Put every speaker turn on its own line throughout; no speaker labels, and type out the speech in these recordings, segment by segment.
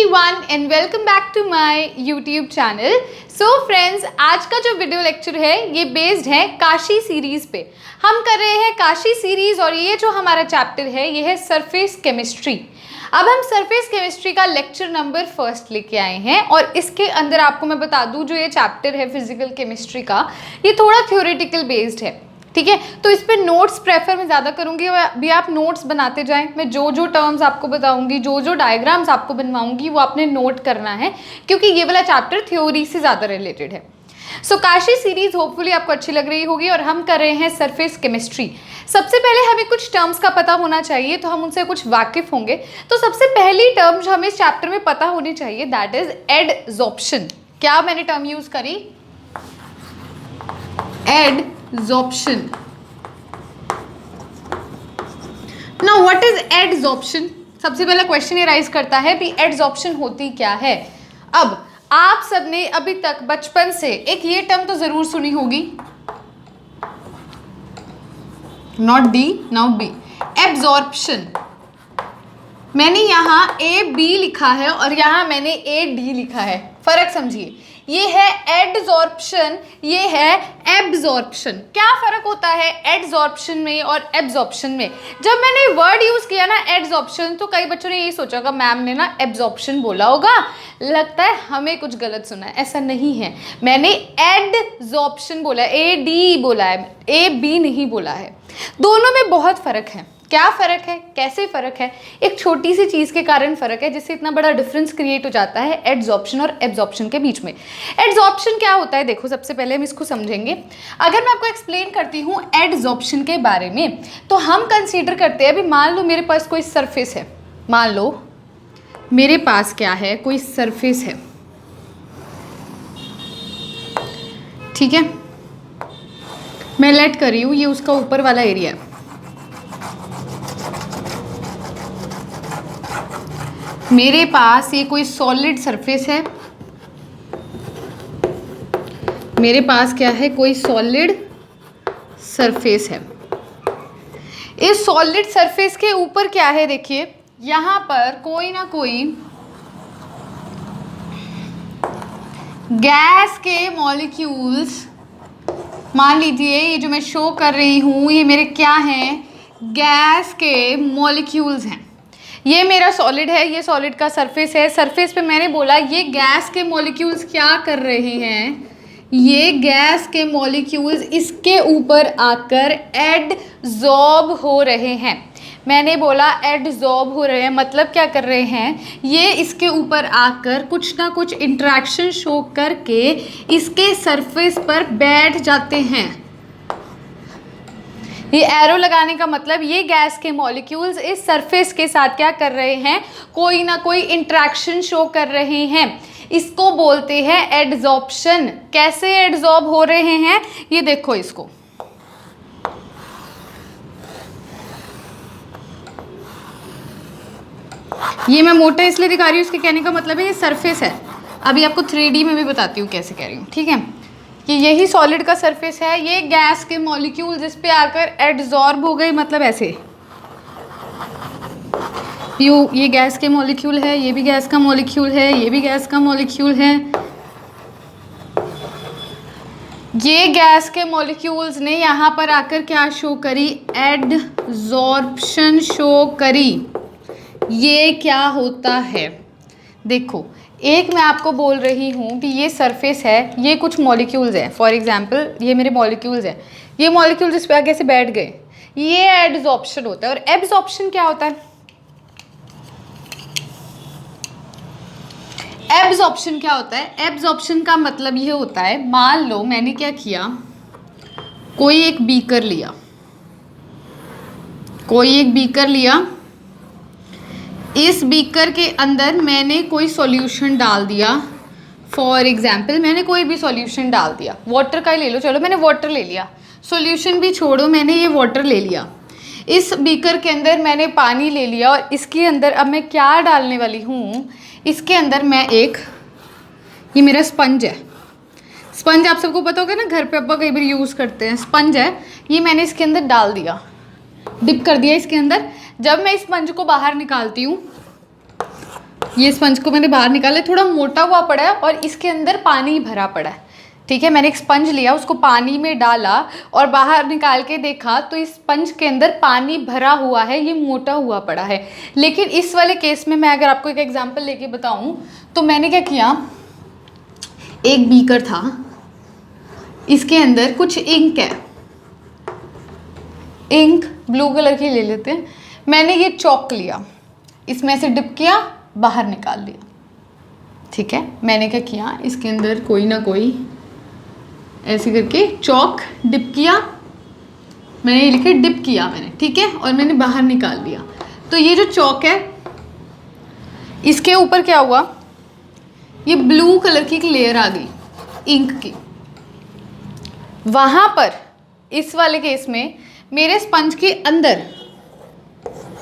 everyone and welcome back to my YouTube channel. So friends, आज का जो video lecture है ये बेस्ड है काशी सीरीज पे। हम कर रहे हैं काशी सीरीज और ये जो हमारा चैप्टर है ये है सरफेस केमिस्ट्री। अब हम सरफेस केमिस्ट्री का लेक्चर नंबर फर्स्ट लेके आए हैं और इसके अंदर आपको मैं बता दूं जो ये चैप्टर है फिजिकल केमिस्ट्री का ये थोड़ा थ्योरेटिकल बेस्ड है, ठीक है। तो इस पे नोट्स प्रेफर मैं ज़्यादा करूँगी और अभी आप नोट्स बनाते जाएं। मैं जो जो टर्म्स आपको बताऊँगी, जो जो डायग्राम्स आपको बनवाऊँगी वो आपने नोट करना है क्योंकि ये वाला चैप्टर थ्योरी से ज़्यादा रिलेटेड है। सो काशी सीरीज होपफुली आपको अच्छी लग रही होगी और हम कर रहे हैं सरफेस केमिस्ट्री। सबसे पहले हमें कुछ टर्म्स का पता होना चाहिए तो हम उनसे कुछ वाकिफ होंगे। तो सबसे पहली टर्म जो हमें इस चैप्टर में पता होनी चाहिए दैट इज एडजॉर्प्शन। क्या मैंने टर्म यूज़ करी? Adsorption. Now what is adsorption? सबसे पहला क्वेश्चन ये राइज करता है कि एडजॉर्प्शन होती क्या है। अब आप सबने अभी तक बचपन से एक ये टर्म तो जरूर सुनी होगी, not the now B, absorption. मैंने यहाँ ए बी लिखा है और यहाँ मैंने ए डी लिखा है, फर्क समझिए। ये है एडजॉर्प्शन, ये है एब्जॉर्प्शन। क्या फर्क होता है एडजॉर्प्शन में और एब्जॉर्प्शन में? जब मैंने वर्ड यूज किया ना एडजॉर्प्शन तो कई बच्चों ने यही सोचा होगा मैम ने ना एब्जॉर्प्शन बोला होगा, लगता है हमें कुछ गलत सुना है। ऐसा नहीं है, मैंने एडजॉर्प्शन बोला है, ए डी बोला है, ए बी नहीं बोला है। दोनों में बहुत फर्क है। क्या फ़र्क है, कैसे फ़र्क है? एक छोटी सी चीज़ के कारण फ़र्क है जिससे इतना बड़ा डिफरेंस क्रिएट हो जाता है एडजॉर्प्शन और एब्जॉर्प्शन के बीच में। एडजॉर्प्शन क्या होता है? देखो सबसे पहले हम इसको समझेंगे। अगर मैं आपको एक्सप्लेन करती हूँ एडजॉर्प्शन के बारे में तो हम कंसीडर करते हैं, अभी मान लो मेरे पास कोई सरफेस है, मान लो मेरे पास क्या है, कोई सरफेस है, ठीक है। मैं लेट कर रही हूँ ये उसका ऊपर वाला एरिया है। मेरे पास ये कोई सॉलिड सरफेस है, मेरे पास क्या है, कोई सॉलिड सरफेस है। इस सॉलिड सरफेस के ऊपर क्या है, देखिए यहाँ पर कोई ना कोई गैस के मॉलिक्यूल्स, मान लीजिए ये जो मैं शो कर रही हूँ ये मेरे क्या हैं, गैस के मॉलिक्यूल्स हैं। ये मेरा सॉलिड है, ये सॉलिड का सरफेस है। सरफेस पे मैंने बोला ये गैस के मॉलिक्यूल्स क्या कर रहे हैं, ये गैस के मॉलिक्यूल्स इसके ऊपर आकर एडजॉर्ब हो रहे हैं। मैंने बोला एडजॉर्ब हो रहे हैं, मतलब क्या कर रहे हैं, ये इसके ऊपर आकर कुछ ना कुछ इंटरेक्शन शो करके इसके सरफेस पर बैठ जाते हैं। ये एरो लगाने का मतलब ये गैस के मॉलिक्यूल्स इस सरफेस के साथ क्या कर रहे हैं, कोई ना कोई इंटरेक्शन शो कर रहे हैं। इसको बोलते हैं एडजॉर्प्शन। कैसे एडजॉर्ब हो रहे हैं ये देखो, इसको ये मैं मोटा इसलिए दिखा रही हूँ, इसके कहने का मतलब है ये सरफेस है। अभी आपको 3D में भी बताती हूँ कैसे कह रही हूँ, ठीक है। कि यही सॉलिड का सरफेस है, ये गैस के मॉलिक्यूल जिस पे आकर एडजॉर्ब हो गए, मतलब ऐसे ये गैस के मॉलिक्यूल है, ये भी गैस का मॉलिक्यूल है, ये भी गैस का मॉलिक्यूल है। ये गैस के मॉलिक्यूल्स ने यहाँ पर आकर क्या शो करी, एडजॉर्प्शन शो करी। ये क्या होता है, देखो एक मैं आपको बोल रही हूँ कि ये सरफेस है, ये कुछ मॉलिक्यूल्स हैं, फॉर एग्जांपल ये मेरे मॉलिक्यूल्स हैं, ये मॉलिक्यूल्स इस पे आगे से बैठ गए, ये एडजॉर्प्शन होता है। और एब्जॉर्प्शन क्या होता है? एब्जॉर्प्शन क्या होता है? एब्जॉर्प्शन का मतलब ये होता है, मान लो मैंने क्या किया, कोई एक बीकर लिया, कोई एक बीकर लिया, इस बीकर के अंदर मैंने कोई सॉल्यूशन डाल दिया। फॉर एग्जांपल मैंने कोई भी सॉल्यूशन डाल दिया, वाटर का ही ले लो, चलो मैंने वाटर ले लिया, सॉल्यूशन भी छोड़ो, मैंने ये वाटर ले लिया। इस बीकर के अंदर मैंने पानी ले लिया और इसके अंदर अब मैं क्या डालने वाली हूँ, इसके अंदर मैं एक, ये मेरा स्पंज है। स्पंज आप सबको पता होगा ना, घर पे अब्बा कई बार यूज़ करते हैं, स्पंज है। ये मैंने इसके अंदर डाल दिया, डिप कर दिया इसके अंदर। जब मैं इस स्पंज को बाहर निकालती हूँ ये स्पंज को मैंने बाहर निकाला, थोड़ा मोटा हुआ पड़ा है और इसके अंदर पानी भरा पड़ा है। ठीक है, मैंने एक स्पंज लिया, उसको पानी में डाला और बाहर निकाल के देखा तो इस स्पंज के अंदर पानी भरा हुआ है, ये मोटा हुआ पड़ा है। लेकिन इस वाले केस में मैं अगर आपको एक एग्जांपल लेके बताऊं तो मैंने क्या किया, एक बीकर था, इसके अंदर कुछ इंक है, इंक ब्लू कलर की ले लेते हैं। मैंने ये चॉक लिया, इसमें से डिप किया, बाहर निकाल लिया। ठीक है, मैंने क्या किया, इसके अंदर कोई ना कोई ऐसे करके चॉक डिप किया, मैंने ये लिखा डिप किया मैंने, ठीक है, और मैंने बाहर निकाल लिया। तो ये जो चॉक है इसके ऊपर क्या हुआ, ये ब्लू कलर की एक लेयर आ गई इंक की। वहाँ पर इस वाले केस में मेरे स्पंज के अंदर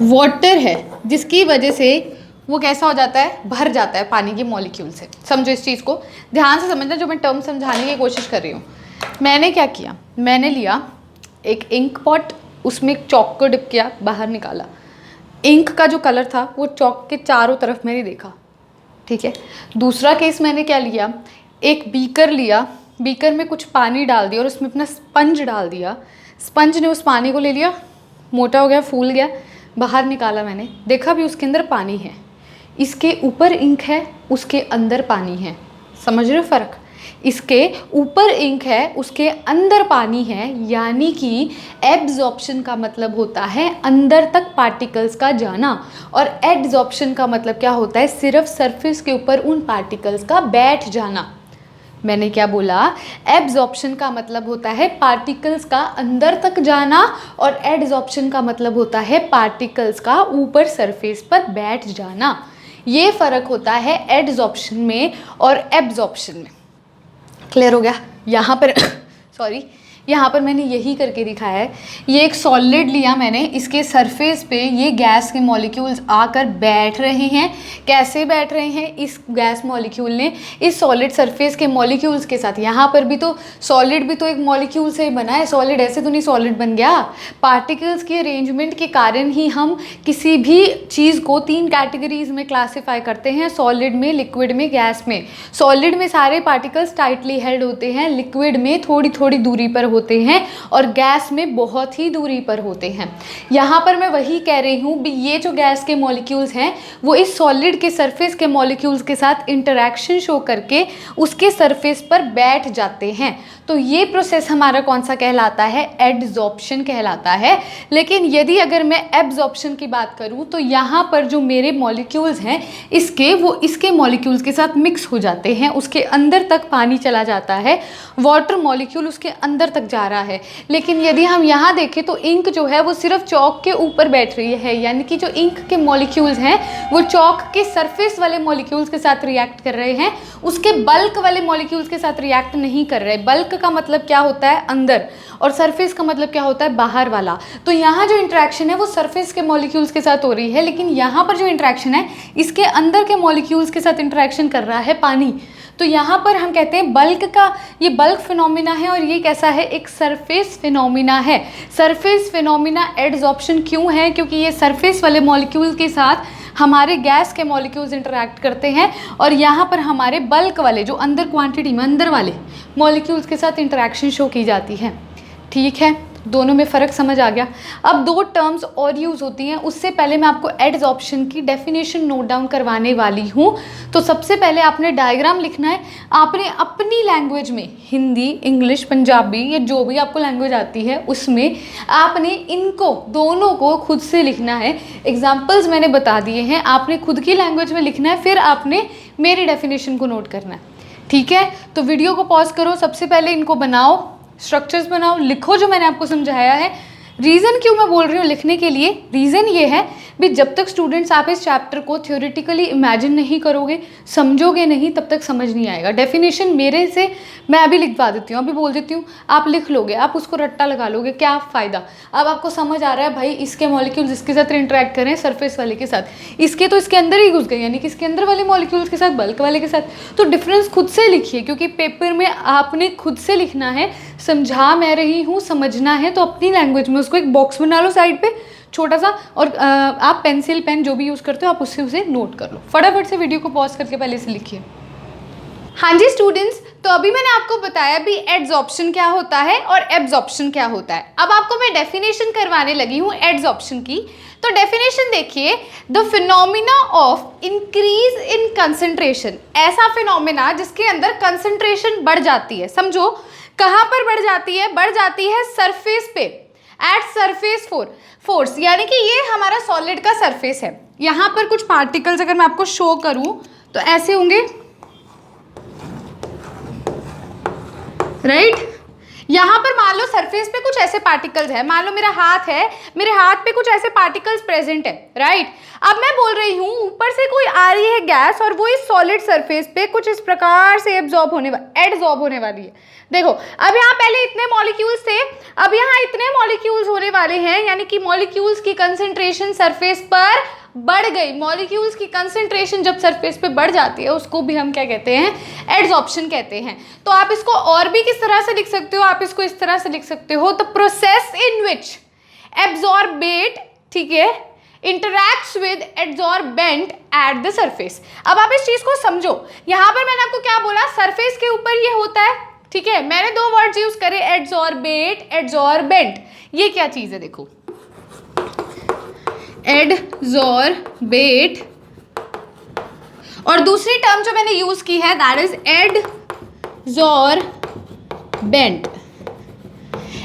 वाटर है, जिसकी वजह से वो कैसा हो जाता है, भर जाता है पानी के मॉलिक्यूल से। समझो इस चीज़ को, ध्यान से समझना जो मैं टर्म समझाने की कोशिश कर रही हूँ। मैंने क्या किया, मैंने लिया एक इंक पॉट, उसमें एक चॉक को डिप किया, बाहर निकाला। इंक का जो कलर था वो चॉक के चारों तरफ मैंने देखा। ठीक है, दूसरा केस मैंने क्या लिया, एक बीकर लिया, बीकर में कुछ पानी डाल दिया और उसमें अपना स्पंज डाल दिया। स्पंज ने उस पानी को ले लिया, मोटा हो गया, फूल गया, बाहर निकाला, मैंने देखा भी उसके अंदर पानी है। इसके ऊपर इंक है, उसके अंदर पानी है। समझ रहे हो फ़र्क, इसके ऊपर इंक है, उसके अंदर पानी है, यानी कि एब्जॉर्प्शन का मतलब होता है अंदर तक पार्टिकल्स का जाना, और एडजॉर्प्शन का मतलब क्या होता है, सिर्फ सरफेस के ऊपर उन पार्टिकल्स का बैठ जाना। मैंने क्या बोला, एब्जॉर्प्शन का मतलब होता है पार्टिकल्स का अंदर तक जाना, और एडजॉर्प्शन का मतलब होता है पार्टिकल्स का ऊपर सरफेस पर बैठ जाना। ये फ़र्क होता है एडजॉर्प्शन में और एब्जॉर्प्शन में। क्लियर हो गया। यहाँ पर सॉरी, यहाँ पर मैंने यही करके दिखाया है। ये एक सॉलिड लिया मैंने, इसके सरफेस पे ये गैस के मॉलिक्यूल्स आकर बैठ रहे हैं। कैसे बैठ रहे हैं, इस गैस मॉलिक्यूल ने इस सॉलिड सरफेस के मॉलिक्यूल्स के साथ, यहाँ पर भी तो सॉलिड भी तो एक मॉलिक्यूल से ही बना है, सॉलिड ऐसे तो नहीं सॉलिड बन गया। पार्टिकल्स के अरेंजमेंट के कारण ही हम किसी भी चीज़ को 3 कैटेगरीज में क्लासीफाई करते हैं, सॉलिड में, लिक्विड में, गैस में। सॉलिड में सारे पार्टिकल्स टाइटली हेल्ड होते हैं, लिक्विड में थोड़ी थोड़ी दूरी पर होते हैं, और गैस में बहुत ही दूरी पर होते हैं। यहाँ पर मैं वही कह रही हूँ भी, ये जो गैस के मॉलिक्यूल्स हैं वो इस सॉलिड के सरफेस के मॉलिक्यूल्स के साथ इंटरैक्शन शो करके उसके सरफेस पर बैठ जाते हैं। तो ये प्रोसेस हमारा कौन सा कहलाता है, एडजॉर्प्शन कहलाता है। लेकिन यदि अगर मैं एब्जॉर्प्शन की बात करूँ तो यहाँ पर जो मेरे मॉलिक्यूल्स हैं इसके, वो इसके मॉलिक्यूल्स के साथ मिक्स हो जाते हैं, उसके अंदर तक पानी चला जाता है, वाटर मॉलिक्यूल उसके अंदर तक जा रहा है। लेकिन यदि हम यहाँ देखें तो इंक जो है वो सिर्फ चॉक के ऊपर बैठ रही है, यानी कि जो इंक के मॉलिक्यूल्स हैं वो चॉक के सरफेस वाले मॉलिक्यूल्स के साथ रिएक्ट कर रहे हैं, उसके बल्क वाले मॉलिक्यूल्स के साथ रिएक्ट नहीं कर रहे। बल्क का मतलब क्या होता है, अंदर, और सरफेस का मतलब क्या होता है, बाहर वाला। तो यहाँ जो इंटरेक्शन है वो सरफेस के मॉलिक्यूल्स के साथ हो रही है, लेकिन यहाँ पर जो इंटरेक्शन है इसके अंदर के मॉलिक्यूल्स के साथ इंटरेक्शन कर रहा है पानी। तो यहाँ पर हम कहते हैं बल्क का, ये बल्क फिनोमिना है, और ये कैसा है, एक सरफेस फिनोमिना है। सरफेस फिनोमिना एडजॉर्प्शन क्यों है, क्योंकि ये सरफेस वाले मॉलिक्यूल के साथ हमारे गैस के मॉलिक्यूल्स इंटरैक्ट करते हैं, और यहाँ पर हमारे बल्क वाले जो अंदर क्वांटिटी में अंदर वाले मॉलिक्यूल्स के साथ इंटरैक्शन शो की जाती है। ठीक है, दोनों में फ़र्क समझ आ गया। अब 2 टर्म्स और यूज़ होती हैं, उससे पहले मैं आपको एडजॉर्प्शन की डेफिनेशन नोट डाउन करवाने वाली हूँ। तो सबसे पहले आपने डायग्राम लिखना है, आपने अपनी लैंग्वेज में, हिंदी, इंग्लिश, पंजाबी या जो भी आपको लैंग्वेज आती है उसमें आपने इनको दोनों को खुद से लिखना है। एग्जाम्पल्स मैंने बता दिए हैं, आपने खुद की लैंग्वेज में लिखना है, फिर आपने मेरी डेफिनेशन को नोट करना है। ठीक है, तो वीडियो को पॉज करो, सबसे पहले इनको बनाओ, स्ट्रक्चर्स बनाओ, लिखो जो मैंने आपको समझाया है। रीज़न क्यों मैं बोल रही हूँ लिखने के लिए, रीज़न ये है भी जब तक स्टूडेंट्स आप इस चैप्टर को थ्योरेटिकली इमेजिन नहीं करोगे, समझोगे नहीं, तब तक समझ नहीं आएगा। डेफिनेशन मेरे से मैं अभी लिखवा देती हूँ, अभी बोल देती हूँ, आप लिख लोगे, आप उसको रट्टा लगा लोगे, क्या फ़ायदा। अब आपको समझ आ रहा है भाई इसके मॉलिक्यूल्स इसके साथ इंटरेक्ट करें सरफेस वाले के साथ, इसके तो इसके अंदर ही घुस गए, यानी कि इसके अंदर वाले मॉलिक्यूल्स के साथ बल्क वाले के साथ। तो डिफरेंस खुद से लिखिए, क्योंकि पेपर में आपने खुद से लिखना है। समझा मैं रही हूँ, समझना है तो अपनी लैंग्वेज में उसको एक बॉक्स बना लो साइड पे, छोटा सा, और आप पेंसिल पेन जो भी यूज़ करते हो आप उससे उसे नोट कर लो। फटाफट से वीडियो को पॉज करके पहले से लिखिए। हाँ जी स्टूडेंट्स, तो अभी मैंने आपको बताया भी एड्सॉर्प्शन क्या होता है और एब्जॉर्प्शन क्या होता है। अब आपको मैं डेफिनेशन करवाने लगी हूँ एड्सॉर्प्शन की। तो डेफिनेशन देखिए, the phenomena of increase in concentration, ऐसा फिनोमिना जिसके अंदर कंसंट्रेशन बढ़ जाती है। समझो कहाँ पर बढ़ जाती है? बढ़ जाती है सरफेस पे, एट सरफेस फोर्स, यानी कि ये हमारा सॉलिड का सरफेस है। यहाँ पर कुछ पार्टिकल्स अगर मैं आपको शो करूँ तो ऐसे होंगे, राइट? यहाँ पर मान लो सरफेस पे कुछ ऐसे पार्टिकल्स है, मान लो मेरा हाथ है, मेरे हाथ पे कुछ ऐसे पार्टिकल्स प्रेजेंट है, राइट? अब मैं बोल रही हूँ ऊपर से कोई आ रही है गैस और वो इस सॉलिड सरफेस पे कुछ इस प्रकार से एडजॉर्ब होने वाली है। देखो अब यहाँ पहले इतने मॉलिक्यूल्स थे, अब यहाँ इतने मॉलिक्यूल्स होने वाले हैं, यानी कि मॉलिक्यूल्स की कंसेंट्रेशन सरफेस पर बढ़ गई। मॉलिक्यूल्स की कंसेंट्रेशन जब सरफेस पे बढ़ जाती है उसको भी हम क्या कहते हैं? एड्सॉर्प्शन कहते हैं। तो आप इसको और भी किस तरह से लिख सकते हो? आप इसको इस तरह से लिख सकते हो, the process in which absorbent, ठीक है, interacts with adsorbent at the surface. अब आप इस चीज को समझो, यहाँ पर मैंने आपको क्या बोला? सरफेस के ऊपर ये होता है, ठीक है? मैंने दो वर्ड्स यूज करे, एड्सॉर्बेट, एड्सॉर्बेंट। ये क्या चीज है? देखो, एड्सॉर्बेट, और दूसरी टर्म जो मैंने यूज की है दैट इज एड्सॉर्बेंट।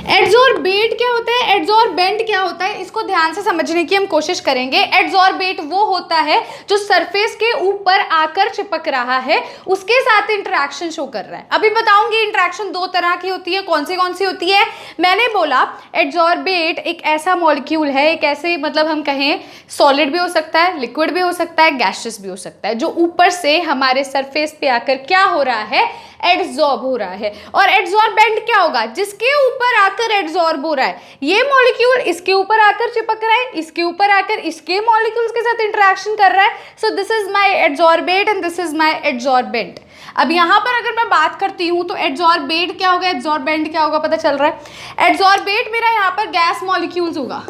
एड्सॉर्बेट क्या होता है? एड्सॉर्बेंट क्या होता है? इसको ध्यान से समझने की हम कोशिश करेंगे। एड्सॉर्बेट वो होता है जो सरफेस के ऊपर आकर चिपक रहा है, उसके साथ इंटरेक्शन शो कर रहा है। अभी बताऊंगी इंटरेक्शन दो तरह की होती है, कौन सी होती है। मैंने बोला एड्सॉर्बेट एक ऐसा मॉलिक्यूल है, एक ऐसे मतलब हम कहें सॉलिड भी हो सकता है, लिक्विड भी हो सकता है, गैसियस भी हो सकता है, जो ऊपर से हमारे सरफेस पे आकर क्या हो रहा है? एड्सॉर्ब हो रहा है। और एड्सॉर्बेंट क्या होगा? जिसके ऊपर आकर एड्सॉर्ब हो रहा है। ये मॉलिक्यूल इसके ऊपर आकर चिपक रहा है, इसके ऊपर आकर इसके मॉलिक्यूल्स के साथ इंटरेक्शन कर रहा है। So this is my adsorbate and this is my adsorbent. अब यहाँ पर अगर मैं बात करती हूँ तो एड्सॉर्बेट क्या होगा, एड्सॉर्बेंट क्या होगा, पता चल रहा है? एड्सॉर्बेट मेरा यहाँ पर गैस मॉलिक्यूल्स होगा,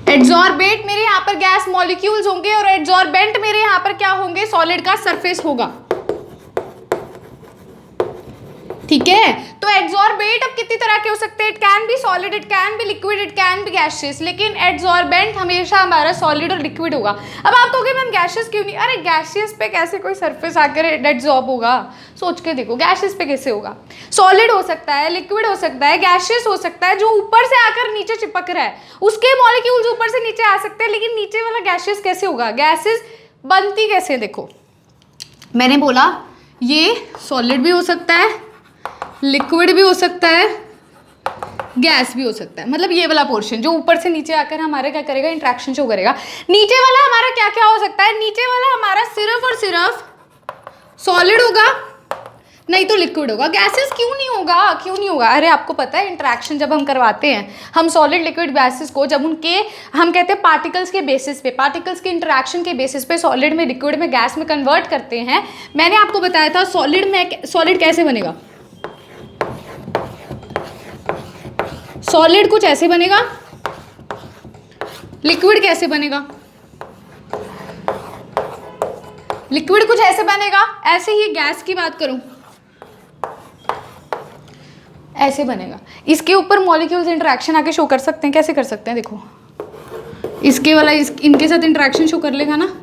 एड्सॉर्बेट मेरे यहाँ पर गैस मॉलिक्यूल्स होंगे, और एड्सॉर्बेंट मेरे यहाँ पर क्या होंगे? सॉलिड का सरफेस होगा, ठीक है? तो एड्सॉर्बेट अब कितनी तरह के हो सकते हैं? It can be solid, it can be liquid, it can be gaseous, लेकिन एड्सॉर्बेंट हमेशा हमारा सॉलिड और लिक्विड होगा। अब आप कहोगे मैम गैसियस क्यों नहीं? अरे गैसियस पे कैसे कोई सरफेस आकर एड्सॉर्ब होगा? सोच के देखो, गैसियस पे कैसे होगा? सॉलिड हो सकता है, लिक्विड हो सकता है, गैसियस हो सकता है, जो ऊपर से आकर नीचे चिपक रहा है, उसके मॉलिक्यूल्स ऊपर से नीचे आ सकते हैं, लेकिन नीचे वाला गैसियस कैसे होगा? गैसेस बनती कैसे? देखो मैंने बोला ये सॉलिड भी हो सकता है, लिक्विड भी हो सकता है, गैस भी हो सकता है। मतलब ये वाला पोर्शन जो ऊपर से नीचे आकर हमारे क्या करेगा? इंट्रैक्शन शो करेगा। नीचे वाला हमारा क्या क्या हो सकता है? नीचे वाला हमारा सिर्फ और सिर्फ सॉलिड होगा, नहीं तो लिक्विड होगा। गैसेस क्यों नहीं होगा? क्यों नहीं होगा? अरे आपको पता है इंट्रैक्शन जब हम करवाते हैं, हम सॉलिड लिक्विड गैसेस को जब उनके हम कहते हैं पार्टिकल्स के बेसिस पे, पार्टिकल्स के इंटरेक्शन के बेसिस पे सॉलिड में, लिक्विड में, गैस में कन्वर्ट करते हैं। मैंने आपको बताया था सॉलिड कैसे बनेगा? सॉलिड कुछ ऐसे बनेगा, लिक्विड कैसे बनेगा? लिक्विड कुछ ऐसे बनेगा। ऐसे ही गैस की बात करूं, ऐसे बनेगा। इसके ऊपर मॉलिक्यूल्स इंटरेक्शन आके शो कर सकते हैं। कैसे कर सकते हैं? देखो इसके वाला इनके साथ इंटरेक्शन शो कर लेगा ना,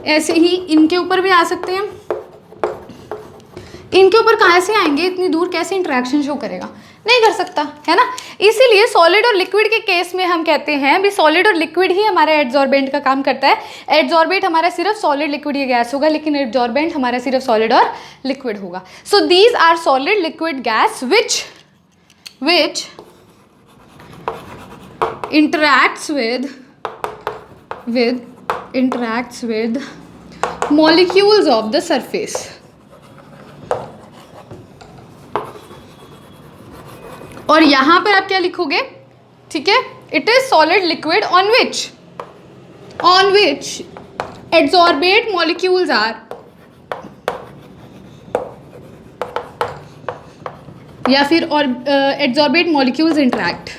ऐसे ही इनके ऊपर भी आ सकते हैं। इनके ऊपर कहाँ से आएंगे? इतनी दूर कैसे इंटरेक्शन शो करेगा? नहीं कर सकता, है ना? इसीलिए सॉलिड और लिक्विड के केस में हम कहते हैं भी सॉलिड और लिक्विड ही हमारा एड्सॉर्बेंट का काम करता है। एड्सॉर्बेंट हमारा सिर्फ सॉलिड, लिक्विड या गैस होगा, लेकिन एड्सॉर्बेंट हमारा सिर्फ सॉलिड और लिक्विड होगा। So these are solid, liquid, gas which interacts with molecules of the surface. और यहां पर आप क्या लिखोगे? ठीक है, it is solid liquid on which adsorbate molecules are या फिर और एड्जॉर्बेट मॉलिक्यूल्स इंटरैक्ट।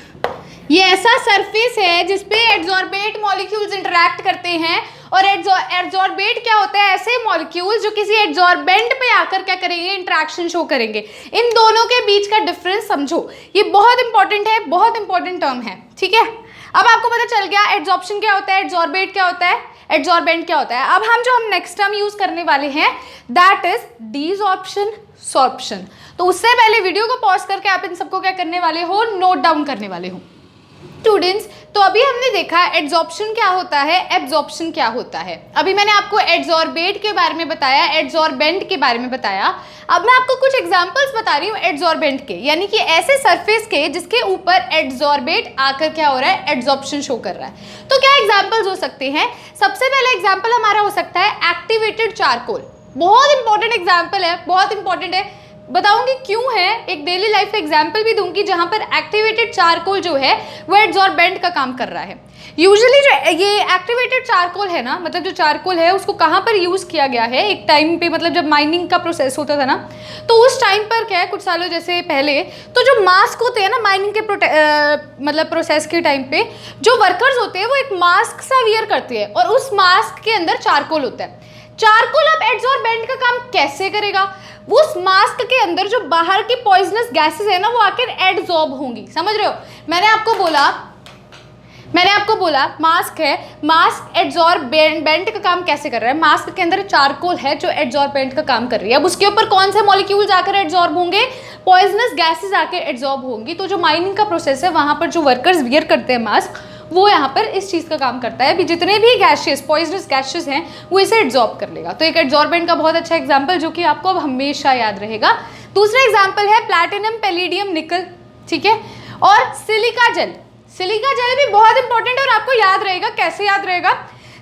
ये ऐसा सरफेस है जिसपे एड्जॉर्बेट मॉलिक्यूल्स इंटरैक्ट करते हैं और एड्जॉर्बेट क्या होता है, ऐसे मॉलिक्यूल्स जो किसी एड्जॉर्बेंट पे आकर क्या करेंगे, इंटरैक्शन शो करेंगे। इन दोनों के बीच का डिफरेंस समझो, ये बहुत इंपॉर्टेंट है, बहुत इंपॉर्टेंट टर्म है, ठीक है। अब आपको पता चल गया एड्जॉर्प्शन क्या होता है, एड्जॉर्बेट क्या होता है, एड्जॉर्बेंट क्या होता है। अब हम नेक्स्ट टर्म यूज करने वाले हैं दैट इज डीसॉर्प्शन, सॉर्प्शन। तो उससे पहले वीडियो को पॉज करके आप इन सबको क्या करने वाले हो, नोट डाउन करने वाले हो स्टूडेंट्स। तो अभी हमने देखा एड्जॉर्प्शन क्या होता है, एब्जॉर्प्शन क्या होता है। अभी मैंने आपको एड्जॉर्बेट के बारे में बताया, एड्जॉर्बेंट के बारे में बताया। अब मैं आपको कुछ एग्जांपल्स बता रही हूँ एड्जॉर्बेंट के, यानी कि ऐसे सरफेस के जिसके ऊपर एड्जॉर्बेट आकर क्या हो रहा है, एड्जॉर्प्शन शो कर रहा है। तो क्या एग्जाम्पल्स हो सकते हैं, सबसे पहला एग्जाम्पल हमारा हो सकता है एक्टिवेटेड चारकोल। बहुत इंपॉर्टेंट एग्जाम्पल है, बहुत इंपॉर्टेंट है, बताऊंगी क्यों है, एक डेली लाइफ का एग्जाम्पल भी दूंगी जहां पर एक्टिवेटेड चारकोल जो है वो एड्जॉर्बेंट का काम कर रहा है। यूजुअली जो ये एक्टिवेटेड चारकोल है ना, मतलब जो चारकोल है उसको कहाँ पर यूज़ किया गया है एक टाइम पे, मतलब जब माइनिंग का प्रोसेस होता था ना, तो उस टाइम पर क्या है, कुछ सालों जैसे पहले, तो जो मास्क होते हैं ना माइनिंग के मतलब प्रोसेस के टाइम पे जो वर्कर्स होते हैं वो एक मास्क सा वियर करते हैं और उस मास्क के अंदर चारकोल होता है। चारकोल अब एड्जॉर्बेंट का काम कैसे करेगा, वो उस मास्क के अंदर जो बाहर की पॉइजनस गैसेस है ना वो आकर एडजॉर्ब होंगी, समझ रहे हो। मैंने आपको बोला मास्क है, मास्क एड्जॉर्बेंट का काम कैसे कर रहा है, मास्क के अंदर चारकोल है जो एड्जॉर्बेंट का काम कर रही है। अब उसके ऊपर कौन से मॉलिक्यूल्स आकर एड्जॉर्ब होंगे, पॉइजनस गैसेस आकर एड्जॉर्ब होंगी। तो जो माइनिंग का प्रोसेस है वहां पर जो वर्कर्स वियर करते हैं मास्क, वो यहाँ पर इस चीज़ का काम करता है, भी जितने भी गैसेस पॉइजनस गैसेस हैं वो इसे एड्जॉर्ब कर लेगा। तो एक एड्जॉर्बेंट का बहुत अच्छा एग्जांपल जो कि आपको अब हमेशा याद रहेगा। दूसरा एग्जांपल है प्लैटिनम, पैलेडियम, निकल, ठीक है, और सिलिका जेल। सिलिका जेल भी बहुत इंपॉर्टेंट है और आपको याद रहेगा, कैसे याद रहेगा,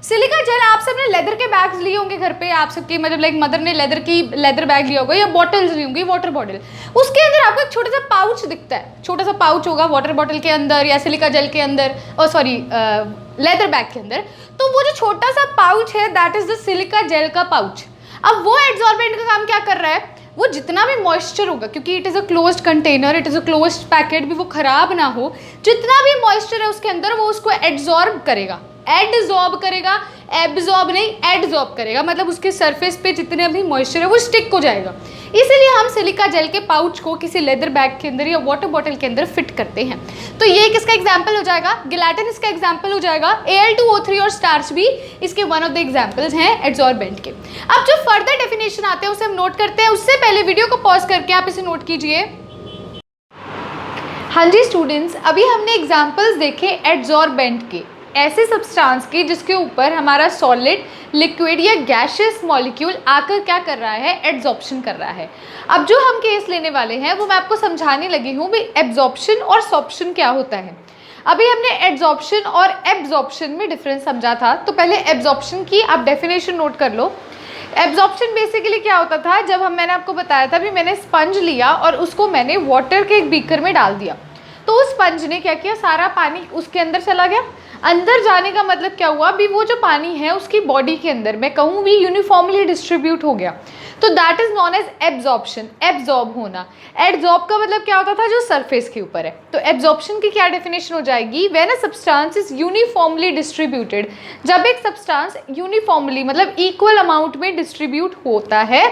सिलिका जेल आप सबने लेदर के बैग्स लिए होंगे घर पे, आप सबके मतलब लाइक मदर ने लेदर बैग लिया होगा या बॉटल्स ली होंगी, वाटर बॉटल, उसके अंदर आपको एक छोटा सा पाउच दिखता है, छोटा सा पाउच होगा वाटर बॉटल के अंदर या सिलिका जेल के अंदर, और सॉरी लेदर बैग के अंदर। तो वो जो छोटा सा पाउच है that is the silica gel का पाउच। अब वो एड्जॉर्बेंट का काम क्या कर रहा है, वो जितना भी मॉइस्चर होगा, क्योंकि it is a closed container, it is a closed packet, भी वो खराब ना हो, जितना भी मॉइस्चर है उसके अंदर वो उसको एड्जॉर्ब करेगा, एडजॉर्ब करेगा, एब्जॉर्ब नहीं एडजॉर्ब करेगा, मतलब उसके सरफेस पे जितने भी मॉइस्चर है वो स्टिक हो जाएगा। इसीलिए हम सिलिका जेल के पाउच को किसी लेदर बैग के अंदर या वाटर बॉटल के अंदर फिट करते हैं। तो ये किसका एग्जाम्पल हो जाएगा, गिलाटिन इसका एग्जाम्पल हो जाएगा, Al2O3 और स्टार्च भी इसके वन ऑफ द एग्जाम्पल्स हैं एड्जॉर्बेंट के। अब जो फर्दर डेफिनेशन आते हैं उसे हम नोट करते हैं, उससे पहले वीडियो को पॉज करके आप इसे नोट कीजिए। हाँ जी स्टूडेंट्स, अभी हमने एग्जाम्पल्स देखे एड्जॉर्बेंट के, ऐसे सब्सटेंस की जिसके ऊपर हमारा सॉलिड, लिक्विड या गैसियस मॉलिक्यूल आकर क्या कर रहा है, एड्जॉर्प्शन कर रहा है। अब जो हम केस लेने वाले हैं वो मैं आपको समझाने लगी हूँ भी एब्जॉर्प्शन और सॉर्प्शन क्या होता है। अभी हमने एड्जॉर्प्शन और एब्जॉर्प्शन में डिफरेंस समझा था, तो पहले एब्जॉर्प्शन की आप डेफिनेशन नोट कर लो। एब्जॉर्प्शन बेसिकली क्या होता था, जब मैंने आपको बताया था भी मैंने स्पंज लिया और उसको मैंने वाटर के एक बीकर में डाल दिया, तो उस स्पंज ने क्या किया, सारा पानी उसके अंदर चला गया। अंदर जाने का मतलब क्या हुआ, भी वो जो पानी है उसकी बॉडी के अंदर मैं कहूँ भी यूनिफॉर्मली डिस्ट्रीब्यूट हो गया, तो that is known as absorption, absorb होना। एड्जॉर्ब का मतलब क्या होता था, जो सरफेस के ऊपर है। तो एब्जॉर्प्शन की क्या डेफिनेशन हो जाएगी, when a substance is uniformly distributed, जब एक सब्सटेंस यूनिफॉर्मली मतलब इक्वल अमाउंट में डिस्ट्रीब्यूट होता है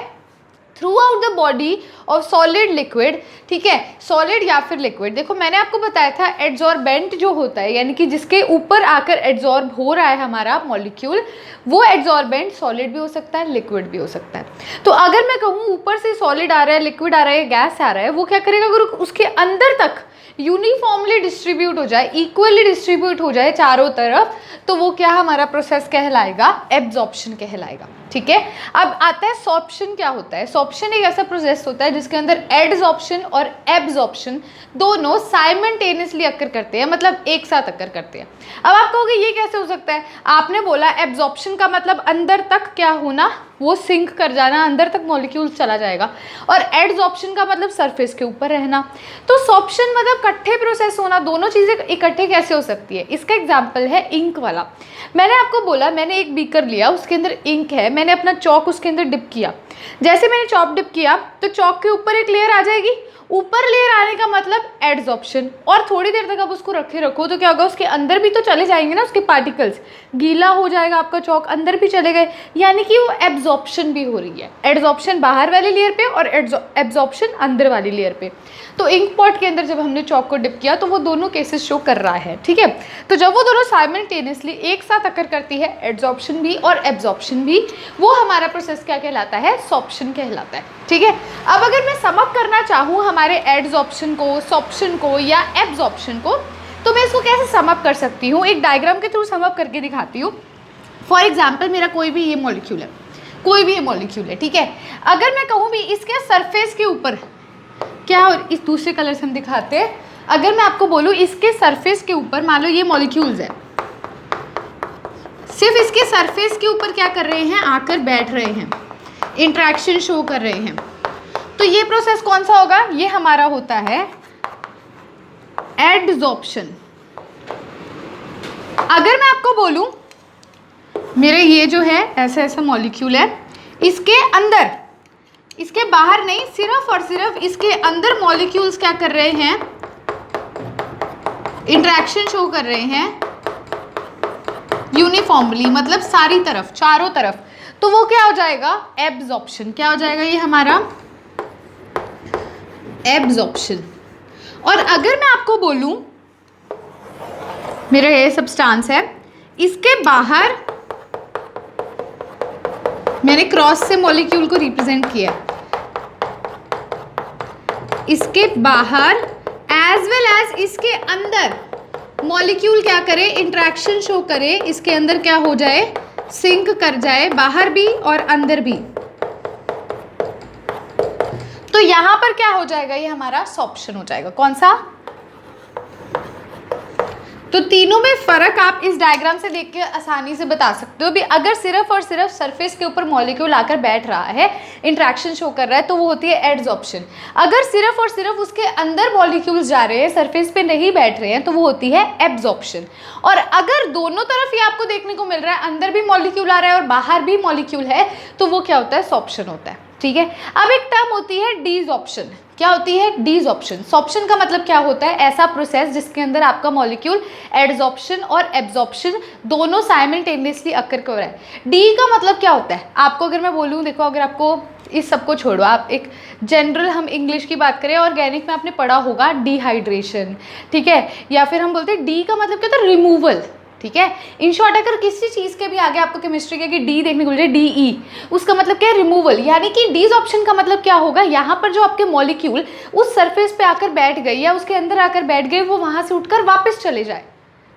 through out the body of solid, liquid, ठीक है, सॉलिड या फिर लिक्विड। देखो मैंने आपको बताया था एड्जॉर्बेंट जो होता है, यानी कि जिसके ऊपर आकर एड्जॉर्ब हो रहा है हमारा मॉलिक्यूल, वो एड्जॉर्बेंट सॉलिड भी हो सकता है, लिक्विड भी हो सकता है। तो अगर मैं कहूँ ऊपर से सॉलिड आ रहा है, लिक्विड आ रहा है, गैस आ रहा है, वो क्या करेगा, अगर उसके अंदर तक यूनिफॉर्मली डिस्ट्रीब्यूट हो जाए, इक्वली डिस्ट्रीब्यूट हो जाए चारों तरफ, तो वो क्या हमारा प्रोसेस कहलाएगा, एब्जॉर्प्शन कहलाएगा, ठीक है। अब आता है सॉर्प्शन क्या होता है। सॉर्प्शन एक ऐसा प्रोसेस होता है जिसके अंदर एडजॉर्प्शन और एब्जॉर्प्शन दोनों साइमल्टेनियसली अकर करते हैं, मतलब एक साथ अकर करते हैं। अब आप कहोगे ये कैसे हो सकता है, आपने बोला एब्जॉर्प्शन का मतलब अंदर तक क्या होना, वो सिंक कर जाना, अंदर तक मॉलिक्यूल चला जाएगा, और एडजॉर्प्शन का मतलब सरफेस के ऊपर रहना। तो सॉर्प्शन मतलब इकट्ठे प्रोसेस होना, दोनों चीज़ें इकट्ठे कैसे हो सकती है। इसका एग्जाम्पल है इंक वाला। मैंने आपको बोला मैंने एक बीकर लिया, उसके अंदर इंक है, मैंने अपना चौक उसके अंदर डिप किया, जैसे मैंने चॉक डिप किया तो चॉक के ऊपर एक लेयर आ जाएगी, ऊपर लेयर आने का मतलब एडजॉर्प्शन, और थोड़ी देर तक आप उसको रखे रखो तो क्या होगा, उसके अंदर भी तो चले जाएंगे ना उसके पार्टिकल्स, गीला हो जाएगा आपका चॉक, अंदर भी चले गए, यानी कि वो एब्जॉर्प्शन भी हो रही है। एडजॉर्प्शन बाहर वाली लेयर पे और एब्जॉर्प्शन अंदर वाली लेयर पे। तो इंक पॉट के अंदर जब हमने चॉक को डिप किया तो वो दोनों केसेस शो कर रहा है, ठीक है। तो जब वो दोनों साइमल्टेनियसली एक साथ अकर करती है, एडजॉर्प्शन भी और एब्जॉर्प्शन भी, वो हमारा प्रोसेस क्या कहलाता है, सॉर्प्शन कहलाता है, ठीक है। अब अगर मैं सम अप करना चाहूँ हमारे एडजॉर्प्शन को, सॉर्प्शन को या एब्जॉर्प्शन को, तो मैं इसको कैसे सम अप कर सकती हूँ, एक डायग्राम के थ्रू सम अप करके दिखाती हूँ। फॉर एग्जाम्पल मेरा कोई भी ये मॉलिक्यूल है, कोई भी ये मॉलिक्यूल है, ठीक है। अगर मैं कहूँ भी इसके सरफेस के ऊपर क्या, और इस दूसरे कलर से हम दिखाते हैं, अगर मैं आपको बोलूँ इसके सरफेस के ऊपर, मान लो ये मॉलिक्यूल्स है, सिर्फ इसके सरफेस के ऊपर क्या कर रहे हैं, आकर बैठ रहे हैं, इंटरेक्शन शो कर रहे हैं, तो ये प्रोसेस कौन सा होगा, ये हमारा होता है एडजॉर्प्शन। अगर मैं आपको बोलूं मेरे ये जो है ऐसा ऐसा मॉलिक्यूल है, इसके अंदर, इसके बाहर नहीं, सिर्फ और सिर्फ इसके अंदर मॉलिक्यूल्स क्या कर रहे हैं, इंटरेक्शन शो कर रहे हैं यूनिफॉर्मली, मतलब सारी तरफ, चारों तरफ, तो वो क्या हो जाएगा, एब्जॉर्प्शन। क्या हो जाएगा ये हमारा एब्जॉर्प्शन। और अगर मैं आपको बोलूं मेरा ये सब्सटेंस है, इसके बाहर मैंने क्रॉस से मॉलिक्यूल को रिप्रेजेंट किया, इसके बाहर एज वेल एज इसके अंदर मॉलिक्यूल क्या करे, इंटरेक्शन शो करे, इसके अंदर क्या हो जाए, सिंक कर जाए, बाहर भी और अंदर भी, तो यहां पर क्या हो जाएगा, ये हमारा सॉर्प्शन हो जाएगा। कौन सा, तो तीनों में फर्क आप इस डायग्राम से देख के आसानी से बता सकते हो भी। अगर सिर्फ और सिर्फ सरफेस के ऊपर मॉलिक्यूल आकर बैठ रहा है, इंटरेक्शन शो कर रहा है, तो वो होती है एडजॉर्प्शन। अगर सिर्फ और सिर्फ उसके अंदर मॉलिक्यूल्स जा रहे हैं, सरफेस पे नहीं बैठ रहे हैं, तो वो होती है एब्जॉर्प्शन। और अगर दोनों तरफ ही आपको देखने को मिल रहा है, अंदर भी मॉलिक्यूल आ रहा है और बाहर भी मॉलिक्यूल है, तो वो क्या होता है, सॉर्प्शन होता है, ठीक है। अब एक टर्म होती है डीजॉर्प्शन। क्या होती है, डीजॉर्प्शन। सॉर्प्शन का मतलब क्या होता है, ऐसा प्रोसेस जिसके अंदर आपका मॉलिक्यूल एडजॉर्प्शन और एब्जॉर्प्शन दोनों साइमल्टेनियसली अकर कर रहा है। डी का मतलब क्या होता है, आपको अगर मैं बोलूँ, देखो अगर आपको इस सबको छोड़ो, आप एक जनरल हम इंग्लिश की बात करें, ऑर्गेनिक में आपने पढ़ा होगा डिहाइड्रेशन, ठीक है, या फिर हम बोलते हैं डी का मतलब क्या होता है, रिमूवल, ठीक है। इन शॉर्ट अगर किसी चीज़ के भी आगे आपको केमिस्ट्री के कि डी देखने को मिल जाए, DE, उसका मतलब क्या है, रिमूवल। यानी कि डीजॉर्प्शन का मतलब क्या होगा, यहाँ पर जो आपके मॉलिक्यूल उस सरफेस पे आकर बैठ गए या उसके अंदर आकर बैठ गए, वो वहाँ से उठकर वापस चले जाए,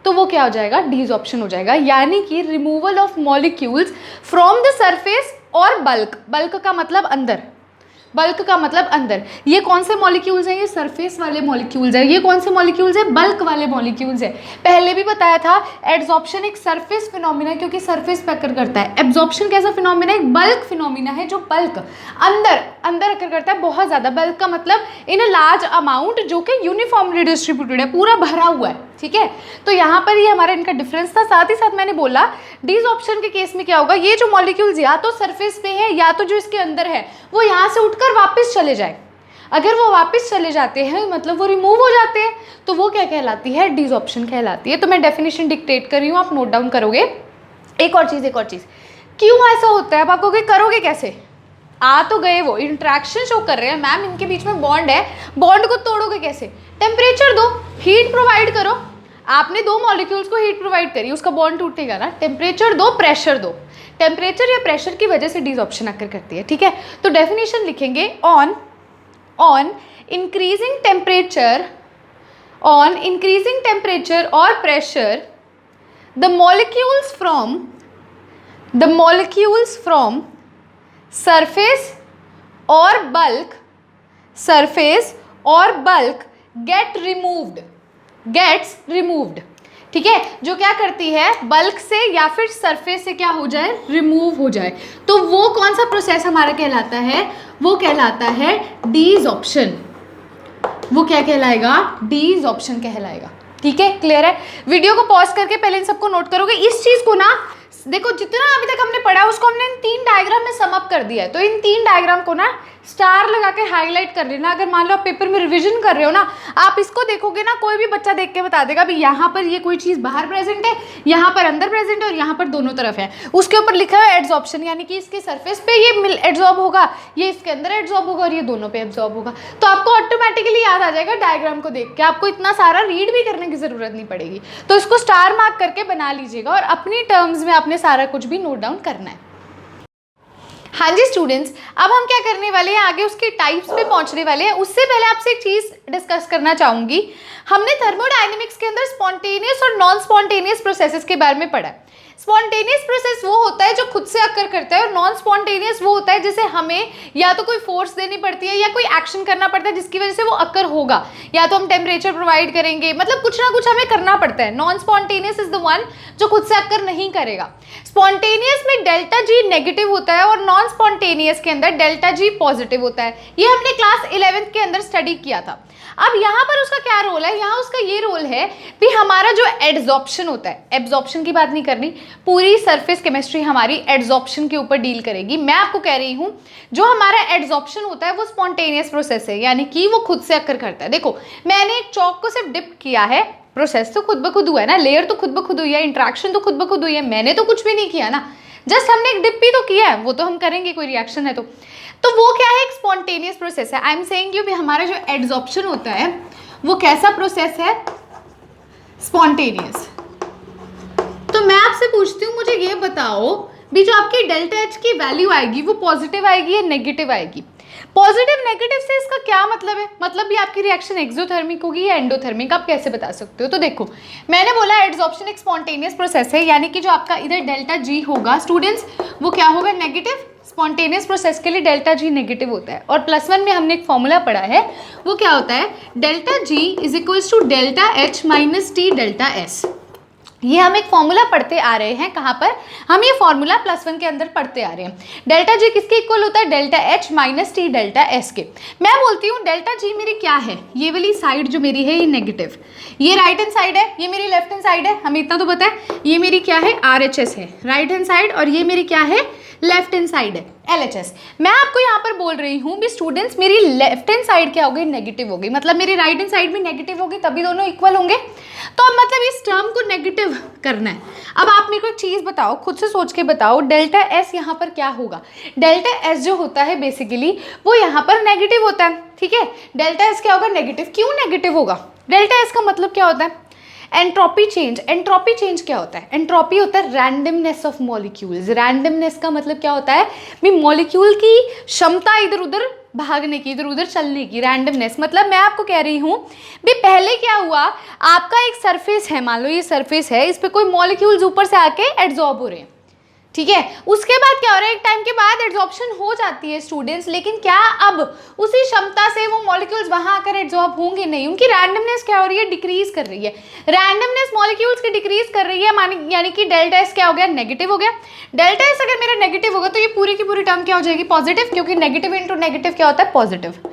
तो वो क्या हो जाएगा, डीजॉर्प्शन हो जाएगा। यानी कि removal of molecules from the surface और बल्क। बल्क का मतलब अंदर, बल्क का मतलब अंदर। ये कौन से मॉलिक्यूल्स हैं, ये सरफेस वाले मॉलिक्यूल्स हैं। ये कौन से मॉलिक्यूल्स हैं, बल्क वाले मॉलिक्यूल्स हैं। पहले भी बताया था एड्सॉर्प्शन एक सरफेस फिनोमिना है क्योंकि सरफेस पे अकर करता है। एब्जॉर्प्शन कैसा फिनोमिना है, एक बल्क फिनोमिना है जो बल्क अंदर अंदर अकर करता है, बहुत ज़्यादा। बल्क का मतलब इन अ लार्ज अमाउंट, जो कि यूनिफॉर्मली डिस्ट्रीब्यूटेड है, पूरा भरा हुआ है, ठीक है। तो यहाँ पर ये हमारा इनका डिफरेंस था। साथ ही साथ मैंने बोला डिसऑर्प्शन के केस में क्या होगा, ये जो मॉलिक्यूल्स या तो सरफेस पे है या तो जो इसके अंदर है वो यहाँ से उठकर वापस चले जाए। अगर वो वापस चले जाते हैं मतलब वो रिमूव हो जाते हैं, तो वो क्या कहलाती है, डिसऑर्प्शन कहलाती है। तो मैं डेफिनेशन डिक्टेट कर रही हूँ, आप नोट डाउन करोगे। एक और चीज़ क्यों ऐसा होता है, आप कहोगे करोगे कैसे, आ तो गए, वो इंट्रैक्शन शो कर रहे हैं मैम, इनके बीच में बॉन्ड है, बॉन्ड को तोड़ोगे कैसे, टेम्परेचर दो, हीट प्रोवाइड करो। आपने दो मॉलिक्यूल्स को हीट प्रोवाइड करी, उसका बॉन्ड टूटेगा ना, टेम्परेचर दो, प्रेशर दो। टेम्परेचर या प्रेशर की वजह से डिसऑर्प्शन अकर करती है, ठीक है। तो डेफिनेशन लिखेंगे, on increasing temperature, on increasing temperature और pressure the molecules from surface or bulk gets removed, ठीक है। जो क्या करती है, बल्क से या फिर सरफेस से क्या हो जाए, रिमूव हो जाए। तो वो कौन सा प्रोसेस हमारा कहलाता है, वो कहलाता है डिसऑर्प्शन। वो क्या कहलाएगा, डिसऑर्प्शन कहलाएगा, ठीक है। क्लियर है। वीडियो को पॉज करके पहले इन सबको नोट करोगे। इस चीज़ को ना देखो जितना अभी तक हमने पढ़ा उसको हमने इन 3 डायग्राम में सम अप कर दिया है, तो इन 3 डायग्राम को ना स्टार लगा के हाईलाइट कर लेना। अगर मान लो आप पेपर में रिवीजन कर रहे हो ना, आप इसको देखोगे ना, कोई भी बच्चा देख के बता देगा भी यहाँ पर ये कोई चीज़ बाहर प्रेजेंट है, यहाँ पर अंदर प्रेजेंट है और यहाँ पर दोनों तरफ है। उसके ऊपर लिखा है एड्सॉर्प्शन, यानी कि इसके सरफेस पे ये एड्सॉर्ब होगा, ये इसके अंदर एड्सॉर्ब होगा और ये दोनों पे एब्सॉर्ब होगा। तो आपको ऑटोमेटिकली याद आ जाएगा डायग्राम को देख के, आपको इतना सारा रीड भी करने की जरूरत नहीं पड़ेगी। तो इसको स्टार मार्क करके बना लीजिएगा और अपनी टर्म्स में आपने सारा कुछ भी नोट डाउन करना है। हाँ जी स्टूडेंट्स, अब हम क्या करने वाले हैं, आगे उसके टाइप्स पे पहुंचने वाले हैं। उससे पहले आपसे एक चीज डिस्कस करना चाहूंगी। हमने थर्मोडायनेमिक्स के अंदर स्पॉन्टेनियस और नॉन स्पॉन्टेनियस प्रोसेसेस के बारे में पढ़ा है। स्पॉन्टेनियस प्रोसेस वो होता है जो खुद से अकर करता है और नॉन स्पॉन्टेनियस वो होता है जिसे हमें या तो कोई फोर्स देनी पड़ती है या कोई एक्शन करना पड़ता है जिसकी वजह से वो अकर होगा, या तो हम टेम्परेचर प्रोवाइड करेंगे, मतलब कुछ ना कुछ हमें करना पड़ता है। Non spontaneous is the one जो खुद से अकर नहीं करेगा। स्पॉन्टेनियस में डेल्टा जी नेगेटिव होता है और नॉन स्पॉन्टेनियस के अंदर डेल्टा जी पॉजिटिव होता है। ये हमने क्लास 11th के अंदर स्टडी किया था। अब यहाँ पर उसका क्या रोल है, यहाँ उसका ये रोल है कि हमारा जो एड्सॉर्प्शन होता है, एब्जॉर्प्शन की बात नहीं करनी, पूरी सरफेस केमिस्ट्री हमारी एड्सॉर्प्शन के ऊपर डील करेगी। मैं आपको कह रही हूँ जो हमारा एड्सॉर्प्शन होता है वो स्पॉन्टेनियस प्रोसेस है, यानी कि वो खुद से अकर करता है। देखो मैंने एक चॉक को सिर्फ डिप किया है, प्रोसेस तो खुद ब खुद हुआ है ना, लेयर तो खुद ब खुद हुई है, इंट्रैक्शन तो खुद ब खुद हुई है, मैंने तो कुछ भी नहीं किया ना, जस्ट हमने एक डिप भी तो किया है, वो तो हम करेंगे, कोई रिएक्शन है तो वो क्या है, एक स्पॉन्टेनियस प्रोसेस है। आई एम सेइंग यू भी हमारा जो एड्सॉर्प्शन होता है वो कैसा प्रोसेस है, स्पॉन्टेनियस। तो मैं आपसे पूछती हूँ, मुझे ये बताओ भी जो आपकी डेल्टा एच की वैल्यू आएगी वो पॉजिटिव आएगी या नेगेटिव आएगी? पॉजिटिव नेगेटिव से इसका क्या मतलब है, मतलब भी आपकी रिएक्शन एक्सोथर्मिक होगी या एंडोथर्मिक, आप कैसे बता सकते हो? तो देखो मैंने बोला एड्सॉर्प्शन एक स्पॉन्टेनियस प्रोसेस है, यानी कि जो आपका इधर डेल्टा जी होगा स्टूडेंट्स वो क्या होगा, नेगेटिव। स्पॉन्टेनियस प्रोसेस के लिए डेल्टा जी नेगेटिव होता है और +1 में हमने एक फॉर्मूला पढ़ा है, वो क्या होता है, delta G is equals to delta H minus T delta S. ये हम एक फॉर्मूला पढ़ते आ रहे हैं, कहाँ पर, हम ये फॉर्मूला +1 के अंदर पढ़ते आ रहे हैं। डेल्टा जी किसके इक्वल होता है, delta H minus T delta S के। मैं बोलती हूँ डेल्टा जी मेरी क्या है, ये वाली साइड जो मेरी है ये नेगेटिव, ये राइट हैंड साइड है, ये मेरी लेफ्ट हैंड साइड है, हमें इतना तो पता है। ये मेरी क्या है, RHS है राइट हैंड साइड, और ये मेरी क्या है, लेफ्ट हैंड साइड है, LHS। मैं आपको यहाँ पर बोल रही हूँ भी स्टूडेंट्स मेरी लेफ्ट हैंड साइड क्या हो गई, नेगेटिव हो गई, मतलब मेरी राइट हैंड साइड भी नेगेटिव होगी, तभी दोनों इक्वल होंगे। तो अब मतलब इस टर्म को नेगेटिव करना है। अब आप मेरे को एक चीज़ बताओ, खुद से सोच के बताओ, डेल्टा एस यहाँ पर क्या होगा? डेल्टा एस जो होता है बेसिकली वो यहाँ पर नेगेटिव होता है, ठीक है। डेल्टा एस क्या होगा, नेगेटिव। क्यों नेगेटिव होगा? डेल्टा एस का मतलब क्या होता है, एंट्रोपी चेंज। एंट्रोपी चेंज क्या होता है? एंट्रोपी होता है रैंडमनेस ऑफ मॉलिक्यूल्स। रैंडमनेस का मतलब क्या होता है भी मॉलिक्यूल की क्षमता इधर उधर भागने की, इधर उधर चलने की, रैंडमनेस। मतलब मैं आपको कह रही हूँ भी पहले क्या हुआ, आपका एक सरफेस है, मान लो ये सरफेस है, इस पर कोई मॉलिक्यूल्स ऊपर से आके एड्सॉर्ब हो रहे हैं, ठीक है। उसके बाद क्या हो रहा है, एक टाइम के बाद एड्सॉर्प्शन हो जाती है स्टूडेंट्स, लेकिन क्या अब उसी क्षमता से वो मॉलिक्यूल्स वहां आकर एड्सॉर्ब होंगे? नहीं, उनकी रैंडमनेस क्या हो रही है, डिक्रीज कर रही है। रैंडमनेस मॉलिक्यूल्स की डिक्रीज कर रही है, यानी कि डेल्टा एस क्या हो गया, नेगेटिव हो गया। डेल्टा एस अगर मेरा नेगेटिव होगा तो ये पूरी की पूरी टर्म क्या हो जाएगी, पॉजिटिव, क्योंकि नेगेटिव इंटू नेगेटिव क्या होता है, पॉजिटिव।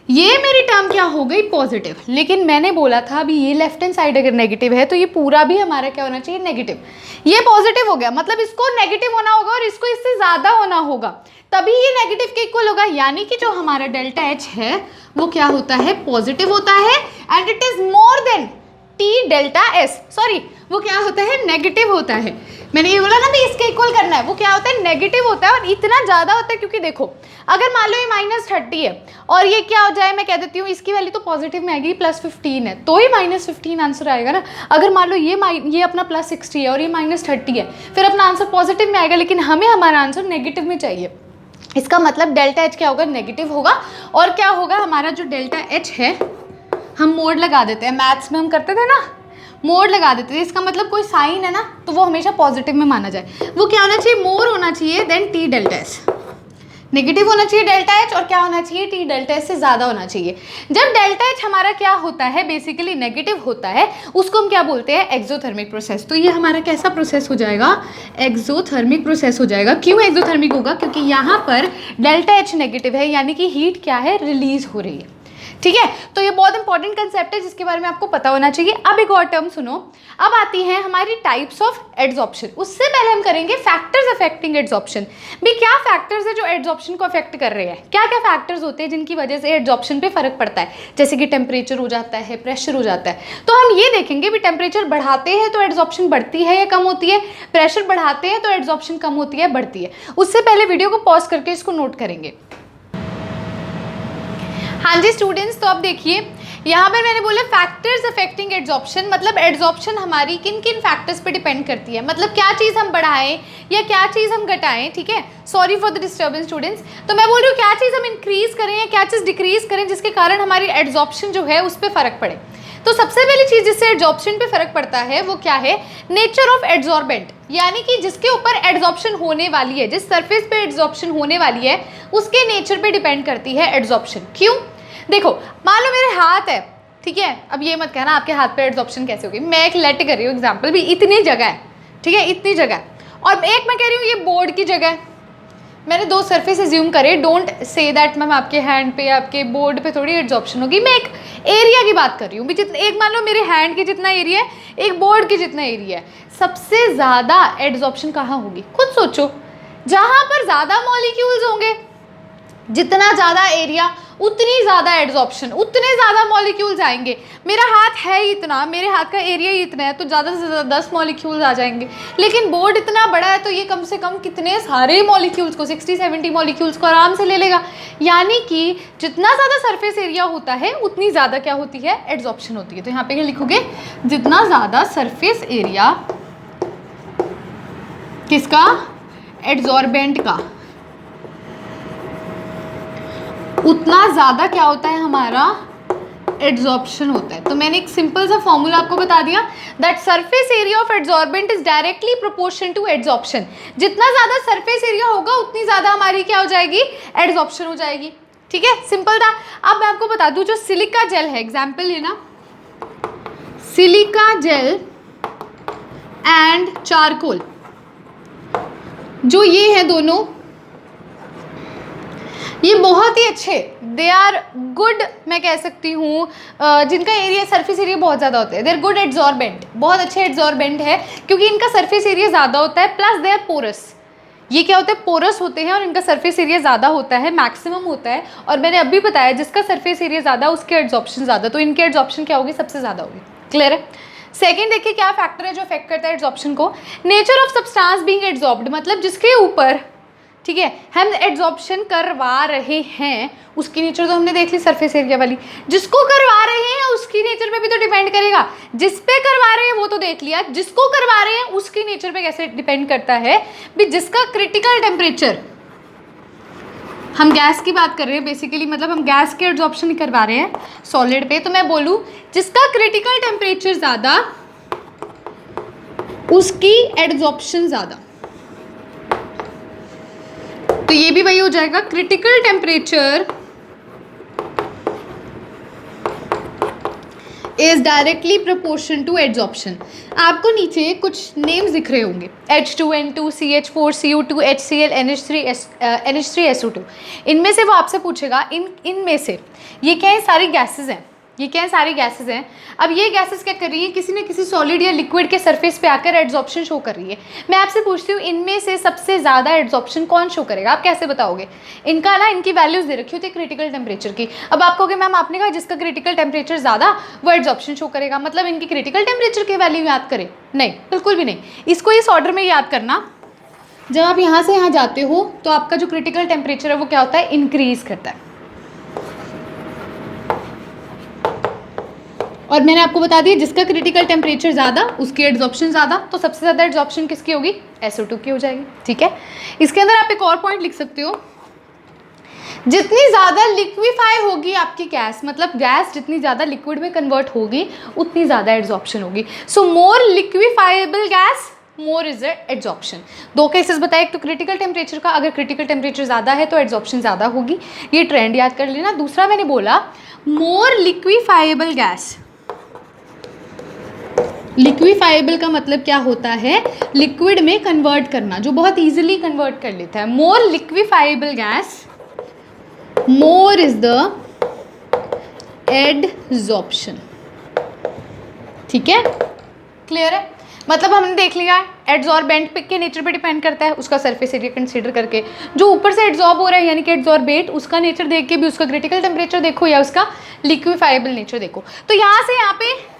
ये मेरी टर्म क्या हो गई, पॉजिटिव। लेकिन मैंने बोला था अभी ये लेफ्ट हैंड साइड अगर नेगेटिव है तो ये पूरा भी हमारा क्या होना चाहिए, नेगेटिव। ये पॉजिटिव हो गया, मतलब इसको नेगेटिव होना होगा और इसको इससे ज़्यादा होना होगा, तभी ये नेगेटिव के इक्वल होगा। यानी कि जो हमारा डेल्टा एच है वो क्या होता है, पॉजिटिव होता है, and it is more than T delta S, sorry वो क्या होता है, नेगेटिव होता है। मैंने ये बोला ना भी इसके इक्वल करना है, वो क्या होता है, नेगेटिव होता है, और इतना ज़्यादा होता है क्योंकि देखो अगर मान लो ये -30 है और ये क्या हो जाए, मैं कह देती हूँ इसकी वैल्यू तो पॉजिटिव में आएगी, +15 है तो ही -15 आंसर आएगा ना। अगर मान लो ये अपना +60 है और ये -30 है, फिर अपना आंसर पॉजिटिव में आएगा, लेकिन हमें हमारा आंसर नेगेटिव में चाहिए। इसका मतलब डेल्टा एच क्या होगा, नेगेटिव होगा। और क्या होगा, हमारा जो डेल्टा एच है, हम मोड लगा देते हैं, मैथ्स में हम करते थे ना, मोड लगा देते थे, इसका मतलब कोई साइन है ना तो वो हमेशा पॉजिटिव में माना जाए। वो क्या होना चाहिए, मोर होना चाहिए then T delta S. Negative होना चाहिए डेल्टा एच, और क्या होना चाहिए, टी डेल्टा एस से ज़्यादा होना चाहिए। जब डेल्टा एच हमारा क्या होता है, बेसिकली नेगेटिव होता है, उसको हम क्या बोलते हैं, एक्सोथर्मिक प्रोसेस। तो ये हमारा कैसा प्रोसेस हो जाएगा, एक्सोथर्मिक प्रोसेस हो जाएगा। क्यों एक्सोथर्मिक होगा, क्योंकि यहाँ पर डेल्टा एच नेगेटिव है, यानी कि हीट क्या है, रिलीज हो रही है, ठीक है, तो ये बहुत इंपॉर्टेंट कंसेप्ट है जिसके बारे में आपको पता होना चाहिए। अब एक और टर्म सुनो, अब आती है हमारी टाइप्स ऑफ एड्सॉर्प्शन। उससे पहले हम करेंगे फैक्टर्स अफेक्टिंग एड्सॉर्प्शन। भी क्या फैक्टर्स है जो एड्सॉर्प्शन को अफेक्ट कर रहे हैं, क्या क्या फैक्टर्स होते हैं जिनकी वजह से एड्सॉर्प्शन पे फर्क पड़ता है, जैसे कि टेम्परेचर हो जाता है, प्रेशर हो जाता है। तो हम ये देखेंगे भी टेम्परेचर बढ़ाते हैं तो एड्सॉर्प्शन बढ़ती है या कम होती है, प्रेशर बढ़ाते हैं तो एड्सॉर्प्शन कम होती है बढ़ती है। उससे पहले वीडियो को पॉज करके इसको नोट करेंगे। हाँ जी स्टूडेंट्स, तो अब देखिए यहाँ पर मैंने बोला फैक्टर्स अफेक्टिंग एड्सॉर्प्शन, मतलब एड्सॉर्प्शन हमारी किन किन फैक्टर्स पे डिपेंड करती है, मतलब क्या चीज़ हम बढ़ाएं या क्या चीज़ हम घटाएं। ठीक है, sorry for the disturbance students. तो मैं बोल रही हूँ क्या चीज़ हम इंक्रीज करें या क्या चीज़ डिक्रीज करें जिसके कारण हमारी एड्सॉर्प्शन जो है उस पर फर्क पड़े। तो सबसे पहली चीज़ जिससे एड्सॉर्प्शन पे फर्क पड़ता है वो क्या है, नेचर ऑफ एड्सॉर्बेंट, यानी कि जिसके ऊपर एड्सॉर्प्शन होने वाली है, जिस सरफेस पे एड्सॉर्प्शन होने वाली है उसके नेचर पे डिपेंड करती है एड्सॉर्प्शन। क्यों, देखो मान लो मेरे हाथ है, ठीक है, अब ये मत कहना आपके हाथ पे एड्सॉर्प्शन कैसे होगी, मैं एक लेट कर रही हूँ एग्जांपल, भी इतनी जगह है, ठीक है, इतनी जगह है, और एक मैं कह रही हूँ ये बोर्ड की जगह है। मैंने दो सरफेस एज्यूम करे, डोंट से दैट मैम आपके हैंड पे आपके बोर्ड पे थोड़ी एड्सॉर्प्शन होगी, मैं एक एरिया की बात कर रही हूँ भी एक मान लो मेरे हैंड की जितना एरिया है, एक बोर्ड की जितना एरिया है, सबसे ज़्यादा एड्सॉर्प्शन कहाँ होगी, खुद सोचो। जहाँ पर ज़्यादा मॉलिक्यूल्स होंगे, जितना ज़्यादा एरिया उतनी ज़्यादा एड्सॉर्प्शन, उतने ज़्यादा मॉलिक्यूल्स आएंगे। मेरा हाथ है इतना, मेरे हाथ का एरिया ही इतना है, तो ज़्यादा से ज़्यादा 10 मॉलिक्यूल्स आ जाएंगे। लेकिन बोर्ड इतना बड़ा है तो ये कम से कम कितने सारे मॉलिक्यूल्स को, 60-70 मॉलिक्यूल्स को आराम से ले लेगा। यानी कि जितना ज़्यादा सरफेस एरिया होता है उतनी ज़्यादा क्या होती है, एड्सॉर्प्शन होती है। तो यहाँ पे क्या लिखोगे, जितना ज़्यादा सरफेस एरिया किसका, एड्सॉर्बेंट का, उतना ज़्यादा क्या होता है हमारा, एड्सॉर्प्शन होता है। तो मैंने एक सिंपल सा फॉर्मूला आपको बता दिया, that surface area of adsorbent is directly proportion to adsorption. जितना ज़्यादा सरफेस एरिया होगा उतनी ज़्यादा हमारी क्या हो जाएगी, एड्सॉर्प्शन हो जाएगी। ठीक है, सिंपल था। अब मैं आपको बता दूं, जो सिलिका जेल है, एग्जाम्पल लेना, सिलिका जेल एंड चारकोल, जो ये है दोनों, ये बहुत ही अच्छे, दे आर गुड, मैं कह सकती हूँ, जिनका एरिया सरफेस एरिया बहुत ज़्यादा होता है, दे आर गुड एड्सॉर्बेंट, बहुत अच्छे एड्सॉर्बेंट है क्योंकि इनका सरफेस एरिया ज़्यादा होता है, प्लस दे आर पोरस। ये क्या होता है, पोरस होते हैं और इनका सरफेस एरिया ज़्यादा होता है, मैक्सिमम होता है। और मैंने अभी बताया जिसका सरफेस एरिया ज़्यादा उसके एड्सॉर्प्शन ज़्यादा, तो इनके एड्सॉर्प्शन क्या होगी, सबसे ज़्यादा होगी। क्लियर है। सेकेंड देखिए क्या फैक्टर है जो अफेक्ट करता है एड्सॉर्प्शन को, nature of substance being adsorbed, मतलब जिसके ऊपर, ठीक है, हम एड्सॉर्प्शन करवा रहे हैं उसकी नेचर तो हमने देख ली सरफेस एरिया वाली, जिसको करवा रहे हैं उसकी नेचर पे भी तो डिपेंड करेगा। जिस पे करवा रहे हैं वो तो देख लिया, जिसको करवा रहे हैं उसकी नेचर पे कैसे डिपेंड करता है भी, जिसका क्रिटिकल टेम्परेचर, हम गैस की बात कर रहे हैं बेसिकली, मतलब हम गैस के एड्सॉर्प्शन करवा रहे हैं सॉलिड पे, तो मैं बोलूँ जिसका क्रिटिकल टेम्परेचर ज़्यादा उसकी एड्सॉर्प्शन ज़्यादा। तो ये भी वही हो जाएगा, critical temperature is directly proportion to adsorption. आपको नीचे कुछ नेम्स दिख रहे होंगे, H2N2, CH4, CO2, HCl, NH3, SO2। इनमें से वो आपसे पूछेगा इनमें से ये क्या है, सारी गैसेज हैं, ये क्या है, सारी गैसेज हैं। अब ये गैसेज क्या कर रही है, किसी न किसी सॉलिड या लिक्विड के सरफेस पे आकर एड्सॉर्प्शन शो कर रही है। मैं आपसे पूछती हूँ इनमें से सबसे ज़्यादा एड्सॉर्प्शन कौन शो करेगा, आप कैसे बताओगे। इनका ना, इनकी वैल्यूज़ दे रखी होती है क्रिटिकल टेम्परेचर की। अब आप कहोगे मैम आपने कहा जिसका क्रिटिकल टेम्परेचर ज़्यादा वो एड्सॉर्प्शन शो करेगा, मतलब इनकी क्रिटिकल टेम्परेचर की वैल्यू याद करें, नहीं, बिल्कुल भी नहीं। इसको इस ऑर्डर में याद करना, जब आप यहाँ से यहाँ जाते हो तो आपका जो क्रिटिकल टेम्परेचर है वो क्या होता है, इंक्रीज करता है। और मैंने आपको बता दिया जिसका क्रिटिकल टेम्परेचर ज़्यादा उसकी एड्सॉर्प्शन ज़्यादा, तो सबसे ज़्यादा एड्सॉर्प्शन किसकी होगी, SO2 की हो जाएगी। ठीक है, इसके अंदर आप एक और पॉइंट लिख सकते हो, जितनी ज़्यादा लिक्विफाई होगी आपकी गैस, मतलब गैस जितनी ज़्यादा लिक्विड में कन्वर्ट होगी उतनी ज़्यादा एड्सॉर्प्शन होगी। सो मोर liquefiable gas more is adsorption. दो केसेस बताए, एक तो क्रिटिकल टेम्परेचर का, अगर क्रिटिकल टेम्परेचर ज़्यादा है तो एड्सॉर्प्शन ज़्यादा होगी, ये ट्रेंड याद कर लेना। दूसरा मैंने बोला मोर लिक्विफाइबल गैस, लिक्विफाइबल का मतलब क्या होता है, लिक्विड में कन्वर्ट करना, जो बहुत इजीली कन्वर्ट कर लेता है। More liquefiable gas more is the adsorption. ठीक है, क्लियर है? मतलब हमने देख लिया एडजॉर्बेंट के नेचर पे डिपेंड करता है, उसका सरफेस एरिया कंसीडर करके। जो ऊपर से एडजॉर्ब हो रहा है यानी कि एडजॉर्बेट, उसका नेचर देख के भी उसका क्रिटिकल टेम्परेचर देखो या उसका लिक्विफाइबल नेचर देखो। तो यहाँ से यहाँ पे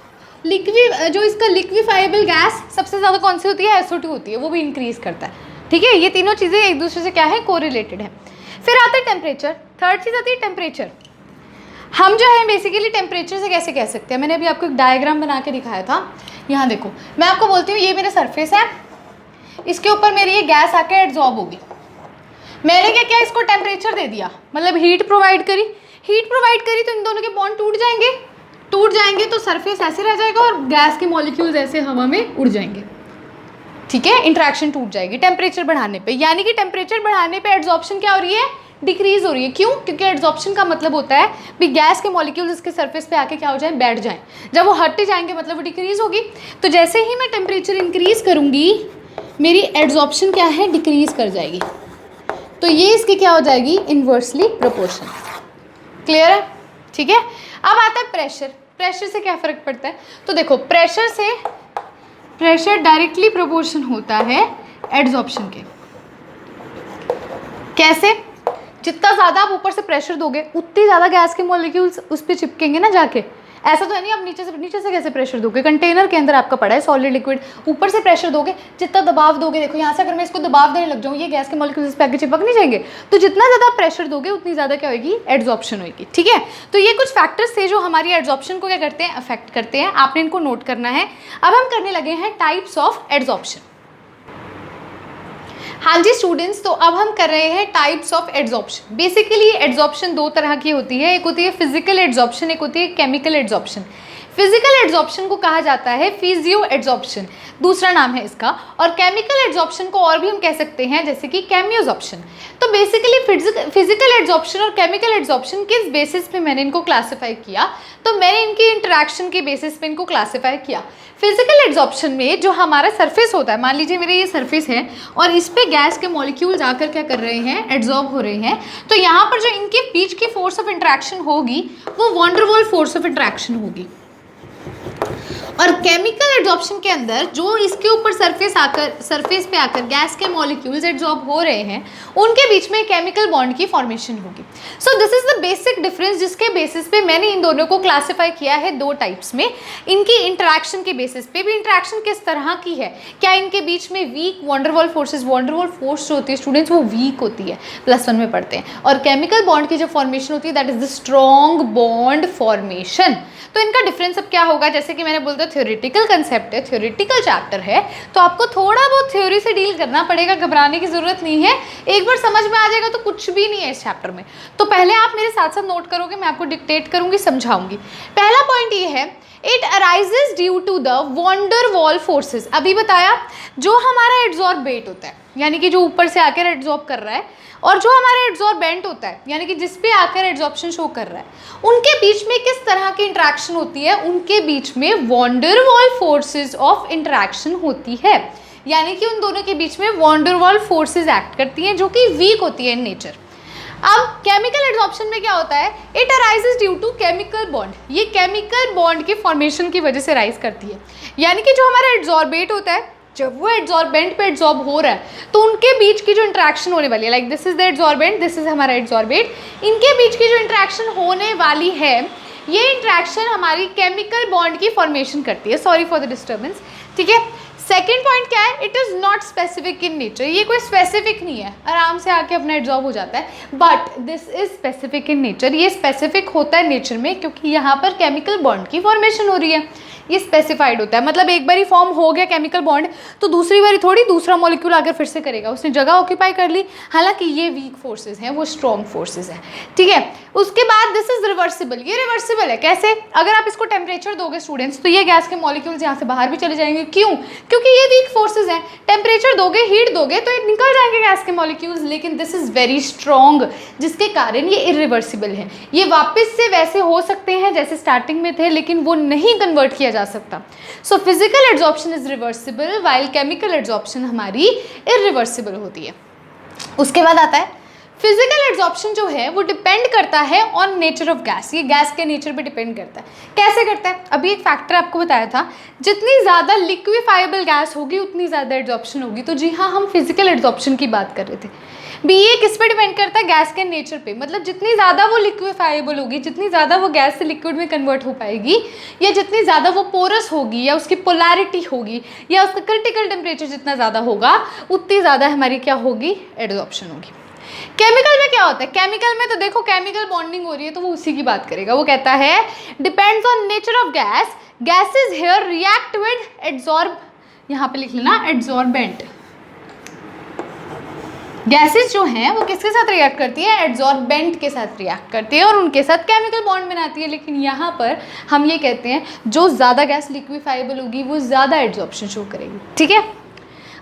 जो इसका लिक्विफाइबल गैस सबसे ज़्यादा कौन सी होती है? SO2 होती है, वो भी इंक्रीज करता है। ठीक है, ये तीनों चीज़ें एक दूसरे से क्या है? कोरिलेटेड है। फिर आता है टेम्परेचर। थर्ड चीज़ आती है टेम्परेचर। हम जो है बेसिकली टेम्परेचर से कैसे कह सकते हैं, मैंने अभी आपको एक डायग्राम बना के दिखाया था। यहाँ देखो, मैं आपको बोलती हूँ ये मेरा सरफेस है, इसके ऊपर मेरी ये गैस आके एड्जॉर्ब होगी। मैंने क्या किया? इसको टेम्परेचर दे दिया, मतलब हीट प्रोवाइड करी। हीट प्रोवाइड करी तो इन दोनों के बॉन्ड टूट जाएंगे तो सरफेस ऐसे रह जाएगा और गैस के मॉलिक्यूल्स ऐसे हवा में उड़ जाएंगे। ठीक है, इंट्रैक्शन टूट जाएगी टेम्परेचर बढ़ाने पे। यानी कि टेम्परेचर बढ़ाने पे एड्जॉर्प्शन क्या हो रही है? डिक्रीज हो रही है। क्यों? क्योंकि एड्जॉर्प्शन का मतलब होता है भी गैस के मॉलिक्यूल्स इसके सरफेस पे आके क्या हो जाए? बैठ जाएं। जब वो हटते जाएंगे मतलब वो डिक्रीज होगी। तो जैसे ही मैं टेम्परेचर इंक्रीज करूंगी मेरी एड्जॉर्प्शन क्या है? डिक्रीज कर जाएगी। तो ये इसकी क्या हो जाएगी? Inversely proportion. क्लियर है? ठीक है, अब आता है प्रेशर। प्रेशर से क्या फ़र्क पड़ता है? तो देखो, प्रेशर डायरेक्टली प्रोपोर्शन होता है एड्जॉर्प्शन के। कैसे? जितना ज़्यादा आप ऊपर से प्रेशर दोगे उतनी ज़्यादा गैस के मॉलिक्यूल्स उस पर चिपकेंगे ना जाके। ऐसा तो है नहीं आप नीचे से कैसे प्रेशर दोगे? कंटेनर के अंदर आपका पड़ा है सॉलिड लिक्विड, ऊपर से प्रेशर दोगे, जितना दबाव दोगे, देखो यहाँ से अगर मैं इसको दबाव देने लग जाऊँ ये गैस के मॉलिक्यूल्स इस पे आके चिपक नहीं जाएंगे? तो जितना ज़्यादा आप प्रेशर दोगे उतनी ज़्यादा क्या होगी? एड्जॉर्प्शन होगी। ठीक है, तो ये कुछ फैक्टर्स थे जो हमारी एड्जॉर्प्शन को क्या करते हैं? अफेक्ट करते हैं। आपने इनको नोट करना है। अब हम करने लगे हैं टाइप्स ऑफ एड्जॉर्प्शन। हाँ जी स्टूडेंट्स, तो अब हम कर रहे हैं types of adsorption. Basically adsorption दो तरह की होती है, एक होती है फिजिकल एड्जॉर्प्शन, एक होती है केमिकल एड्जॉर्प्शन। फिजिकल एड्जॉर्प्शन को कहा जाता है फिजियो एड्जॉर्प्शन, दूसरा नाम है इसका। और केमिकल एड्जॉर्प्शन को और भी हम कह सकते हैं जैसे कि केमियोजॉर्प्शन। तो बेसिकली फिजिकल एड्जॉर्प्शन और केमिकल एड्जॉर्प्शन किस बेसिस पे मैंने इनको क्लासिफाई किया? तो मैंने इनकी इंटरेक्शन के बेसिस पे इनको क्लासिफाई किया। फिजिकल एड्जॉर्प्शन में जो हमारा सरफेस होता है, मान लीजिए मेरे ये सरफेस है और इस पे गैस के मॉलिक्यूल्स आकर क्या कर रहे हैं? एड्जॉर्ब हो रहे हैं। तो यहाँ पर जो इनके बीच की फोर्स ऑफ इंटरेक्शन होगी वो वॉन डर वाल फोर्स ऑफ इंटरेक्शन होगी। और केमिकल एड्जॉर्प्शन के अंदर जो इसके ऊपर सरफेस पे आकर गैस के मॉलिक्यूल्स एड्जॉर्ब हो रहे हैं उनके बीच में केमिकल बॉन्ड की फॉर्मेशन होगी। So this is the basic difference जिसके बेसिस पे मैंने इन दोनों को क्लासिफाई किया है दो टाइप्स में। इनकी इंटरेक्शन के बेसिस पे भी इंटरेक्शन किस तरह की है, क्या इनके बीच में वीक वॉन डर वाल फोर्सेस, वॉन डर वाल फोर्स जो होती है स्टूडेंट्स वो वीक होती है, +1 में पढ़ते हैं। और केमिकल बॉन्ड की जो फॉर्मेशन होती है that is the strong bond formation. तो इनका डिफरेंस अब क्या होगा? जैसे कि मैंने बोलता थ्योरेटिकल कंसेप्ट है, थ्योरेटिकल चैप्टर है, तो आपको थोड़ा बहुत थ्योरी से डील करना पड़ेगा, घबराने की जरूरत नहीं है। एक बार समझ में आ जाएगा तो कुछ भी नहीं है इस चैप्टर में। तो पहले आप मेरे साथ साथ नोट करोगे, मैं आपको डिक्टेट करूंगी, समझाऊंगी। पहला पॉइंट ये है, it arises due to the van der Waals forces. अभी बताया, जो हमारा एड्जॉर्बेट होता है यानी कि जो ऊपर से आकर एड्जॉर्ब कर रहा है, और जो हमारा एड्जॉर्बेंट होता है यानी कि जिस पे आकर एड्जॉर्प्शन शो कर रहा है, उनके बीच में किस तरह की इंटरेक्शन होती है? उनके बीच में von der Waals forces of interaction होती है, यानी कि उन दोनों के बीच में von der Waals forces act करती हैं जो कि वीक होती है इन नेचर। अब केमिकल एड्जॉर्प्शन में क्या होता है? It arises due to chemical bond. ये केमिकल बॉन्ड की फॉर्मेशन की वजह से राइज करती है, यानी कि जो हमारा एड्जॉर्बेट होता है जब वो एड्जॉर्बेंट पे एड्जॉर्ब हो रहा है तो उनके बीच की जो इंटरेक्शन होने वाली है, like this is the adsorbent, this is हमारा एड्जॉर्बेट, इनके बीच की जो इंटरेक्शन होने वाली है ये इंटरेक्शन हमारी केमिकल बॉन्ड की फॉर्मेशन करती है। Sorry for the disturbance. ठीक है, सेकेंड पॉइंट क्या है? It is not specific in nature. ये कोई स्पेसिफिक नहीं है, आराम से आके अपना एड्जॉर्ब हो जाता है, but this is specific in nature. ये स्पेसिफिक होता है नेचर में क्योंकि यहाँ पर केमिकल बॉन्ड की फॉर्मेशन हो रही है, ये स्पेसिफाइड होता है। मतलब एक बारी फॉर्म हो गया केमिकल बॉन्ड तो दूसरी बारी थोड़ी दूसरा मॉलिक्यूल आकर फिर से करेगा, उसने जगह ऑक्यूपाई कर ली। हालांकि ये वीक फोर्सेज हैं, वो स्ट्रॉन्ग फोर्सेज हैं। ठीक है, उसके बाद दिस इज रिवर्सिबल। ये रिवर्सिबल है कैसे? अगर आप इसको टेम्परेचर दोगे स्टूडेंट्स तो ये गैस के मॉलिक्यूल्स यहाँ से बाहर भी चले जाएंगे। क्यों? क्योंकि ये वीक फोर्सेज हैं। टेम्परेचर दोगे, हीट दोगे तो ये निकल जाएंगे गैस के मॉलिक्यूल्स, लेकिन दिस इज वेरी स्ट्रॉन्ग जिसके कारण ये इरिवर्सिबल है। ये वापस से वैसे हो सकते हैं जैसे स्टार्टिंग में थे, लेकिन वो नहीं कन्वर्ट किया जा सकता। So physical adsorption is reversible while chemical adsorption हमारी इरिवर्सिबल होती है। उसके बाद आता है फिजिकल एड्जॉर्प्शन जो है वो डिपेंड करता है ऑन नेचर ऑफ गैस, ये गैस के नेचर पे डिपेंड करता है। कैसे करता है? अभी एक फैक्टर आपको बताया था, जितनी ज़्यादा लिक्विफाइबल गैस होगी उतनी ज़्यादा एड्जॉर्प्शन होगी। तो जी हाँ, हम फिजिकल एड्जॉर्प्शन की बात कर रहे थे। भी ये किस पे डिपेंड करता है? गैस के नेचर पे, मतलब जितनी ज़्यादा वो लिक्विफाइबल होगी, जितनी ज़्यादा वो गैस से लिक्विड में कन्वर्ट हो पाएगी, या जितनी ज़्यादा वो पोरस होगी, या उसकी पोलैरिटी होगी, या उसका क्रिटिकल टेम्परेचर जितना ज़्यादा होगा, उतनी ज़्यादा हमारी क्या होगी? एड्जॉर्प्शन होगी। केमिकल में क्या होता है? केमिकल में तो देखो केमिकल बॉन्डिंग हो रही है तो वो उसी की बात करेगा। वो कहता है depends on nature of gas, gases here react with adsorb, यहाँ पे लिख लेना एड्सॉर्बेंट। गैसेज जो हैं वो किसके साथ रिएक्ट करती है? एड्सॉर्बेंट के साथ रिएक्ट करती है और उनके साथ केमिकल बॉन्ड बनाती है। लेकिन यहाँ पर हम ये कहते हैं जो ज़्यादा गैस लिक्विफाइबल होगी वो ज़्यादा एड्सॉर्प्शन शो करेगी। ठीक है,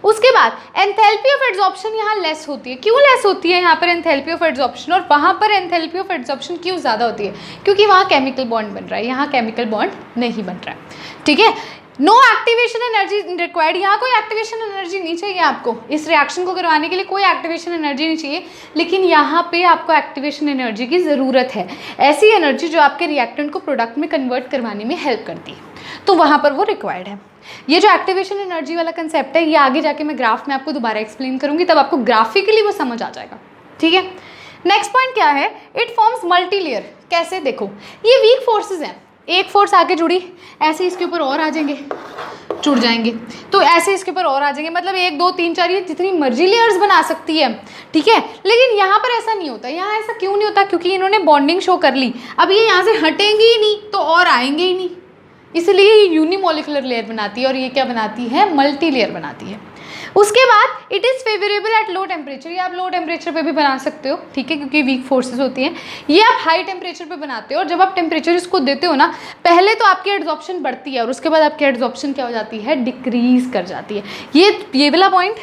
उसके बाद एंथैल्पी ऑफ एड्सॉर्प्शन यहाँ लेस होती है। क्यों लेस होती है यहाँ पर एंथैल्पी ऑफ एड्सॉर्प्शन, और वहाँ पर एंथैल्पी ऑफ एड्सॉर्प्शन क्यों ज़्यादा होती है? क्योंकि वहाँ केमिकल बॉन्ड बन रहा है, यहाँ केमिकल बॉन्ड नहीं बन रहा है। ठीक है, नो एक्टिवेशन एनर्जी रिक्वायर्ड, यहाँ कोई एक्टिवेशन एनर्जी नहीं चाहिए आपको, इस रिएक्शन को करवाने के लिए कोई एक्टिवेशन एनर्जी नहीं चाहिए। लेकिन यहाँ पे आपको एक्टिवेशन एनर्जी की ज़रूरत है, ऐसी एनर्जी जो आपके रिएक्टेंट को प्रोडक्ट में कन्वर्ट करवाने में हेल्प करती है, तो वहाँ पर वो रिक्वायर्ड है। ये जो एक्टिवेशन एनर्जी वाला कंसेप्ट है, ये आगे जाके मैं ग्राफ में आपको दोबारा एक्सप्लेन करूंगी, तब आपको ग्राफिकली वो समझ आ जाएगा। ठीक है, नेक्स्ट पॉइंट क्या है? It forms multi layer. कैसे? देखो, ये वीक फोर्सेस हैं, एक फोर्स आके जुड़ी, ऐसे इसके ऊपर और आ जाएंगे, जुड़ जाएंगे, तो ऐसे इसके ऊपर और आ जाएंगे, मतलब 1 2 3 4 ये जितनी मर्जी लेयर्स बना सकती है। ठीक है, लेकिन यहाँ पर ऐसा नहीं होता। यहाँ ऐसा क्यों नहीं होता? क्योंकि इन्होंने बॉन्डिंग शो कर ली, अब ये यहाँ से हटेंगे ही नहीं तो और आएंगे ही नहीं, इसलिए ये यूनिमोलिकुलर लेयर बनाती है और ये क्या बनाती है? मल्टी लेयर बनाती है। उसके बाद it is favourable at low temperature, ये आप लो टेम्परेचर पे भी बना सकते हो। ठीक है, क्योंकि वीक फोर्सेस होती हैं। ये आप हाई टेम्परेचर पे बनाते हो और जब आप टेम्परेचर इसको देते हो ना, पहले तो आपकी एड्सॉर्प्शन बढ़ती है और उसके बाद आपकी एड्सॉर्प्शन क्या हो जाती है? डिक्रीज कर जाती है। ये वाला पॉइंट,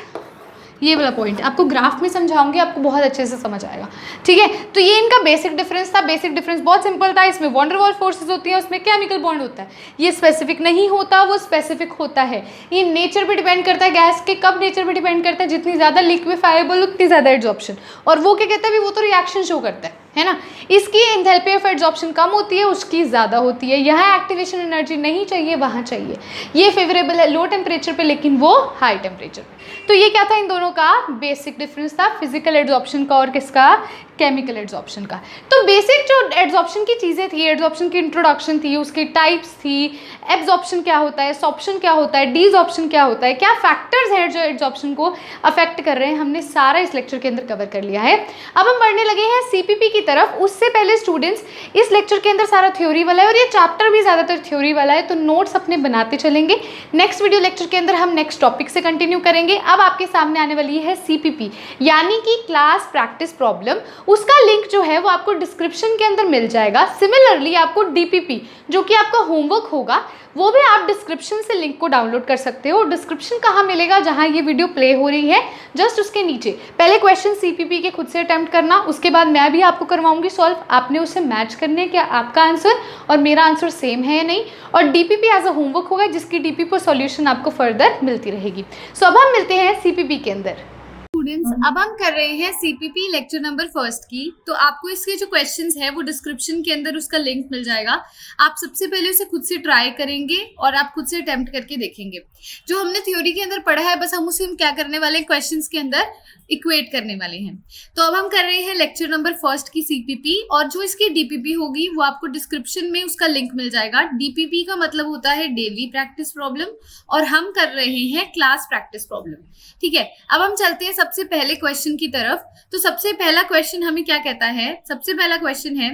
ये वाला पॉइंट आपको ग्राफ में समझाऊंगी, आपको बहुत अच्छे से समझ आएगा। ठीक है, तो ये इनका बेसिक डिफरेंस था। बेसिक डिफरेंस बहुत सिंपल था, इसमें वॉन डेर वाल्स फोर्सेस होती हैं, उसमें केमिकल बॉन्ड होता है। ये स्पेसिफिक नहीं होता, वो स्पेसिफिक होता है। ये नेचर पे डिपेंड करता है गैस के, कब नेचर पे डिपेंड करता है? जितनी ज़्यादा लिक्विफाइबल उतनी ज़्यादा एड्सॉर्प्शन, और वो क्या कहता है? वो तो रिएक्शन शो करता है ना। इसकी एंथैल्पी ऑफ एड्सॉर्प्शन कम होती है, उसकी ज़्यादा होती है। यहाँ एक्टिवेशन एनर्जी नहीं चाहिए, वहाँ चाहिए। ये फेवरेबल है लो टेम्परेचर पे, लेकिन वो हाई टेम्परेचर पे। तो ये क्या था? इन दोनों का बेसिक डिफरेंस था, फिजिकल एड्सॉर्प्शन का और किसका? केमिकल एड्सॉर्प्शन का। तो बेसिक जो एड्सॉर्प्शन की चीज़ें थी, एड्सॉर्प्शन की इंट्रोडक्शन थी, उसकी टाइप्स थी, एब्जॉर्प्शन क्या होता है, सॉर्प्शन क्या होता है, डीजॉर्प्शन क्या होता है, क्या फैक्टर्स हैं जो एड्सॉर्प्शन को अफेक्ट कर रहे हैं, हमने सारा इस लेक्चर के अंदर कवर कर लिया है। अब हम बढ़ने लगे हैं सीपीपी की तरफ। उससे पहले स्टूडेंट्स, इस लेक्चर के अंदर सारा थ्योरी वाला है और ये चैप्टर भी ज़्यादातर थ्योरी वाला है, तो नोट्स अपने बनाते चलेंगे। नेक्स्ट वीडियो लेक्चर के अंदर हम नेक्स्ट टॉपिक से कंटिन्यू करेंगे। अब आपके सामने आने वाली है सीपीपी, यानी कि क्लास प्रैक्टिस प्रॉब्लम। उसका लिंक जो है वो आपको डिस्क्रिप्शन के अंदर मिल जाएगा। सिमिलरली आपको डीपीपी, जो कि आपका होमवर्क होगा, वो भी आप डिस्क्रिप्शन से लिंक को डाउनलोड कर सकते हो। डिस्क्रिप्शन कहाँ मिलेगा? जहाँ ये वीडियो प्ले हो रही है जस्ट उसके नीचे। पहले क्वेश्चन सीपीपी के खुद से अटेम्प्ट करना, उसके बाद मैं भी आपको करवाऊंगी सॉल्व। आपने उससे मैच करने क्या आपका आंसर और मेरा आंसर सेम है या नहीं, और डीपीपी एज अ होमवर्क होगा, जिसकी डीपीपी पर सॉल्यूशन आपको फर्दर मिलती रहेगी। सो अब हम मिलते हैं सीपीपी के अंदर। स्टूडेंट्स, अब हम कर रहे हैं सीपीपी लेक्चर नंबर 1 की। तो आपको इसके जो क्वेश्चंस है वो डिस्क्रिप्शन के अंदर उसका लिंक मिल जाएगा। आप सबसे पहले उसे खुद से ट्राई करेंगे और आप खुद से अटेम्प्ट करके देखेंगे। जो हमने थ्योरी के अंदर पढ़ा है बस हम उसे क्या करने वाले हैं, क्वेश्चंस के अंदर इक्वेट करने वाले हैं। तो अब हम कर रहे हैं लेक्चर नंबर 1 की सीपीपी, और जो इसकी डीपीपी होगी वो आपको डिस्क्रिप्शन में उसका लिंक मिल जाएगा। डीपीपी का मतलब होता है डेली प्रैक्टिस प्रॉब्लम, और हम कर रहे हैं क्लास प्रैक्टिस प्रॉब्लम। ठीक है, अब हम चलते हैं सबसे पहले क्वेश्चन की तरफ। तो सबसे पहला क्वेश्चन हमें क्या कहता है? सबसे पहला क्वेश्चन है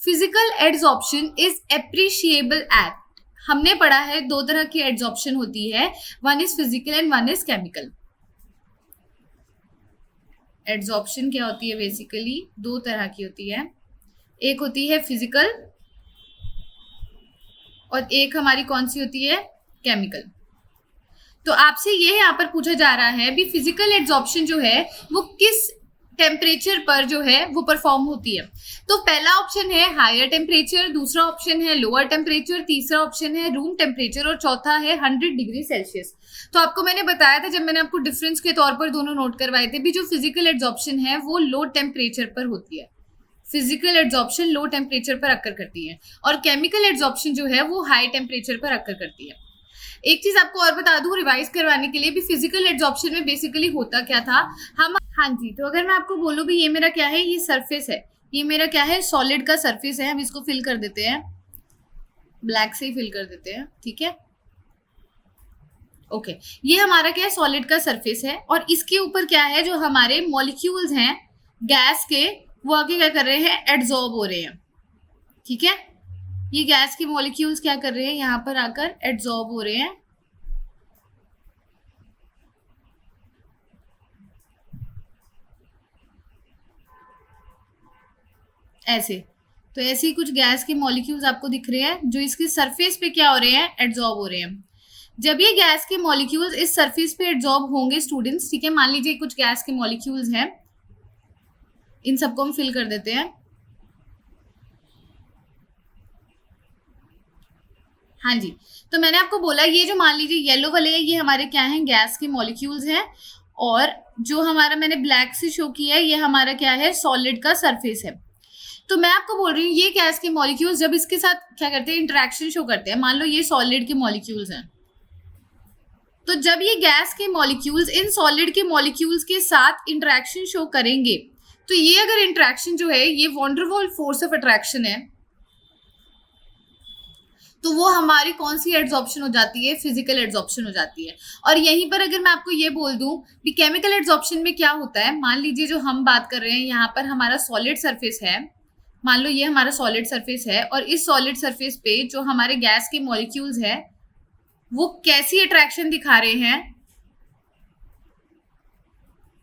physical adsorption is appreciable at. हमने पढ़ा है 2 तरह की एड्सॉर्प्शन होती है, one is physical and one is chemical. Adsorption क्या होती है? बेसिकली 2 तरह की होती है, एक होती है फिजिकल और एक हमारी कौन सी होती है? केमिकल। तो आपसे ये यहाँ पर पूछा जा रहा है भी फिजिकल एड्सॉर्प्शन जो है वो किस टेम्परेचर पर जो है वो परफॉर्म होती है। तो पहला ऑप्शन है हायर टेम्परेचर, दूसरा ऑप्शन है लोअर टेम्परेचर, तीसरा ऑप्शन है रूम टेम्परेचर और चौथा है 100 डिग्री सेल्सियस। तो आपको मैंने बताया था जब मैंने आपको डिफरेंस के तौर पर दोनों नोट करवाए थे भी, जो फिजिकल एड्सॉर्प्शन है वो लो टेम्परेचर पर होती है, फिजिकल एड्सॉर्प्शन लो टेम्परेचर पर अक्कर करती है, और केमिकल एड्सॉर्प्शन जो है वो हाई टेम्परेचर पर अक्कर करती है। एक चीज आपको और बता दूं रिवाइज करवाने के लिए भी, फिजिकल एड्सॉर्प्शन में बेसिकली होता क्या था हम, हाँ जी, तो अगर मैं आपको बोलूं भी ये मेरा क्या है, ये सरफेस है, ये मेरा क्या है, सॉलिड का सरफेस है, हम इसको फिल कर देते हैं, ब्लैक से ही फिल कर देते हैं, ठीक है, ओके। ये हमारा क्या है, सॉलिड का सरफेस है, और इसके ऊपर क्या है, जो हमारे मॉलिक्यूल्स हैं गैस के, वो आगे क्या कर रहे हैं, एड्सॉर्ब हो रहे हैं, ठीक है। ये गैस के मॉलिक्यूल्स क्या कर रहे हैं, यहाँ पर आकर एड्सॉर्ब हो रहे हैं, ऐसे। तो ऐसे ही कुछ गैस के मॉलिक्यूल्स आपको दिख रहे हैं जो इसके सरफेस पे क्या हो रहे हैं, एड्सॉर्ब हो रहे हैं। जब ये गैस के मॉलिक्यूल्स इस सरफेस पे एड्सॉर्ब होंगे स्टूडेंट्स, ठीक है, मान लीजिए कुछ गैस के मॉलिक्यूल्स हैं, इन सबको हम फिल कर देते हैं, हाँ जी। तो मैंने आपको बोला ये जो मान लीजिए येलो वाले हैं ये हमारे क्या हैं, गैस के मॉलिक्यूल्स हैं, और जो हमारा मैंने ब्लैक से शो किया है ये हमारा क्या है, सॉलिड का सरफेस है। तो मैं आपको बोल रही हूँ ये गैस के मॉलिक्यूल्स जब इसके साथ क्या करते हैं, इंटरेक्शन शो करते हैं, मान लो ये सॉलिड के मॉलिक्यूल्स हैं, तो जब ये गैस के मॉलिक्यूल्स इन सॉलिड के मॉलिक्यूल्स के साथ इंटरेक्शन शो करेंगे, तो ये अगर इंटरेक्शन जो है ये वॉन डर वाल फोर्स ऑफ अट्रैक्शन है, तो वो हमारी कौन सी एड्सॉर्प्शन हो जाती है, फिजिकल एड्सॉर्प्शन हो जाती है। और यहीं पर अगर मैं आपको ये बोल दूं कि केमिकल एड्सॉर्प्शन में क्या होता है, मान लीजिए जो हम बात कर रहे हैं यहाँ पर हमारा सॉलिड सरफेस है, मान लो ये हमारा सॉलिड सरफेस है, और इस सॉलिड सरफेस पे जो हमारे गैस के मॉलिक्यूल्स है वो कैसी अट्रैक्शन दिखा रहे हैं,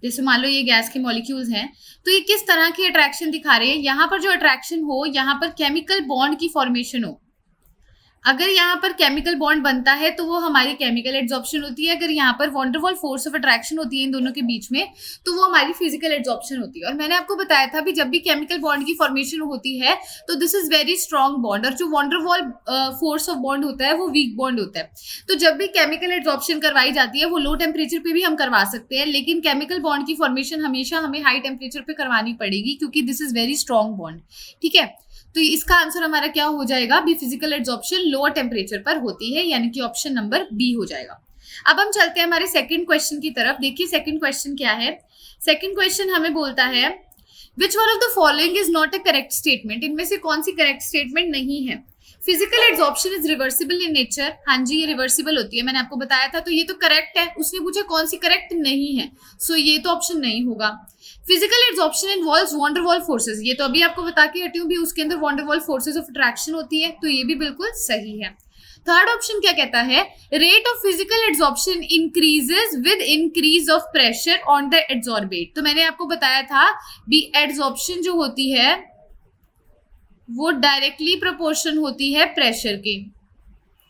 जैसे मान लो ये गैस के मॉलिक्यूल्स हैं, तो ये किस तरह की अट्रैक्शन दिखा रहे हैं, यहाँ पर जो अट्रैक्शन हो, यहाँ पर केमिकल बॉन्ड की फॉर्मेशन हो। अगर यहाँ पर केमिकल बॉन्ड बनता है तो वो हमारी केमिकल एड्सॉर्प्शन होती है, अगर यहाँ पर वॉन डर वाल फोर्स ऑफ अट्रैक्शन होती है इन दोनों के बीच में, तो वो हमारी फिजिकल एड्सॉर्प्शन होती है। और मैंने आपको बताया था भी जब भी केमिकल बॉन्ड की फॉर्मेशन होती है तो this is very strong bond, और जो वॉन डर वाल फोर्स ऑफ बॉन्ड होता है वो वीक बॉन्ड होता है। तो जब भी केमिकल एड्सॉर्प्शन करवाई जाती है वो लो टेम्परेचर पे भी हम करवा सकते हैं, लेकिन केमिकल बॉन्ड की फॉर्मेशन हमेशा हमें हाई टेम्परेचर पे करवानी पड़ेगी क्योंकि this is very strong bond, ठीक है। तो इसका आंसर हमारा क्या हो जाएगा, भी फिजिकल एड्सॉर्प्शन लोअर टेम्परेचर पर होती है, यानी कि ऑप्शन नंबर बी हो जाएगा। अब हम चलते हैं हमारे सेकंड क्वेश्चन की तरफ। देखिए सेकंड क्वेश्चन क्या है, सेकंड क्वेश्चन हमें बोलता है which one of the following is not a correct statement, इनमें से कौन सी करेक्ट स्टेटमेंट नहीं है। Physical adsorption is reversible in nature, हाँ जी ये रिवर्सिबल होती है, मैंने आपको बताया था, तो ये तो करेक्ट है। उसने पूछा कौन सी करेक्ट नहीं है, सो ये तो ऑप्शन नहीं होगा। Physical adsorption involves von der वाल फोर्सेस, ये तो अभी आपको बता के हटी हूँ भी, उसके अंदर वॉन डर वाल फोर्सेस ऑफ अट्रैक्शन होती है, तो ये भी बिल्कुल सही है। थर्ड ऑप्शन क्या कहता है, rate of physical adsorption increases with increase of pressure on the adsorbate. तो मैंने आपको बताया था भी एड्सॉर्प्शन जो होती है वो डायरेक्टली प्रोपोर्शन होती है प्रेशर के,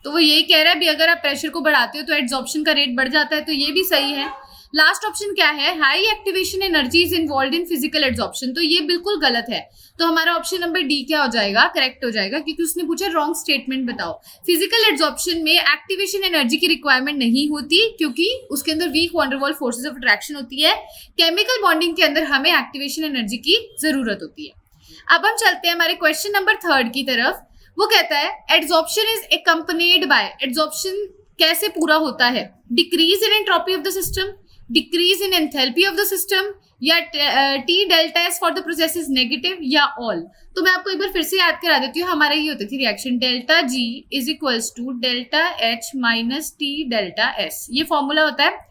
तो वो यही कह रहा है भी अगर आप प्रेशर को बढ़ाते हो तो एड्सॉर्प्शन का रेट बढ़ जाता है, तो ये भी सही है। लास्ट ऑप्शन क्या है, high activation energy is involve in physical adsorption, तो ये बिल्कुल गलत है। तो हमारा ऑप्शन नंबर डी क्या हो जाएगा, करेक्ट हो जाएगा, क्योंकि उसने पूछा रॉन्ग स्टेटमेंट बताओ। फिजिकल एड्सॉर्प्शन में एक्टिवेशन एनर्जी की रिक्वायरमेंट नहीं होती क्योंकि उसके अंदर वीक वॉन डर वाल फोर्सेस ऑफ अट्रैक्शन होती है। केमिकल बॉन्डिंग के अंदर हमें एक्टिवेशन एनर्जी की जरूरत होती है। अब हम चलते हैं हमारे क्वेश्चन नंबर थर्ड की तरफ। वो कहता है adsorption is accompanied by, adsorption कैसे पूरा होता है, decrease in entropy of the system, decrease in enthalpy of the system, या T delta S for the process is negative, या ऑल। तो मैं आपको एक बार फिर से याद करा देती हूँ, हमारा ये होती थी reaction delta G is equals to delta H minus T delta S, ये फॉर्मूला होता है।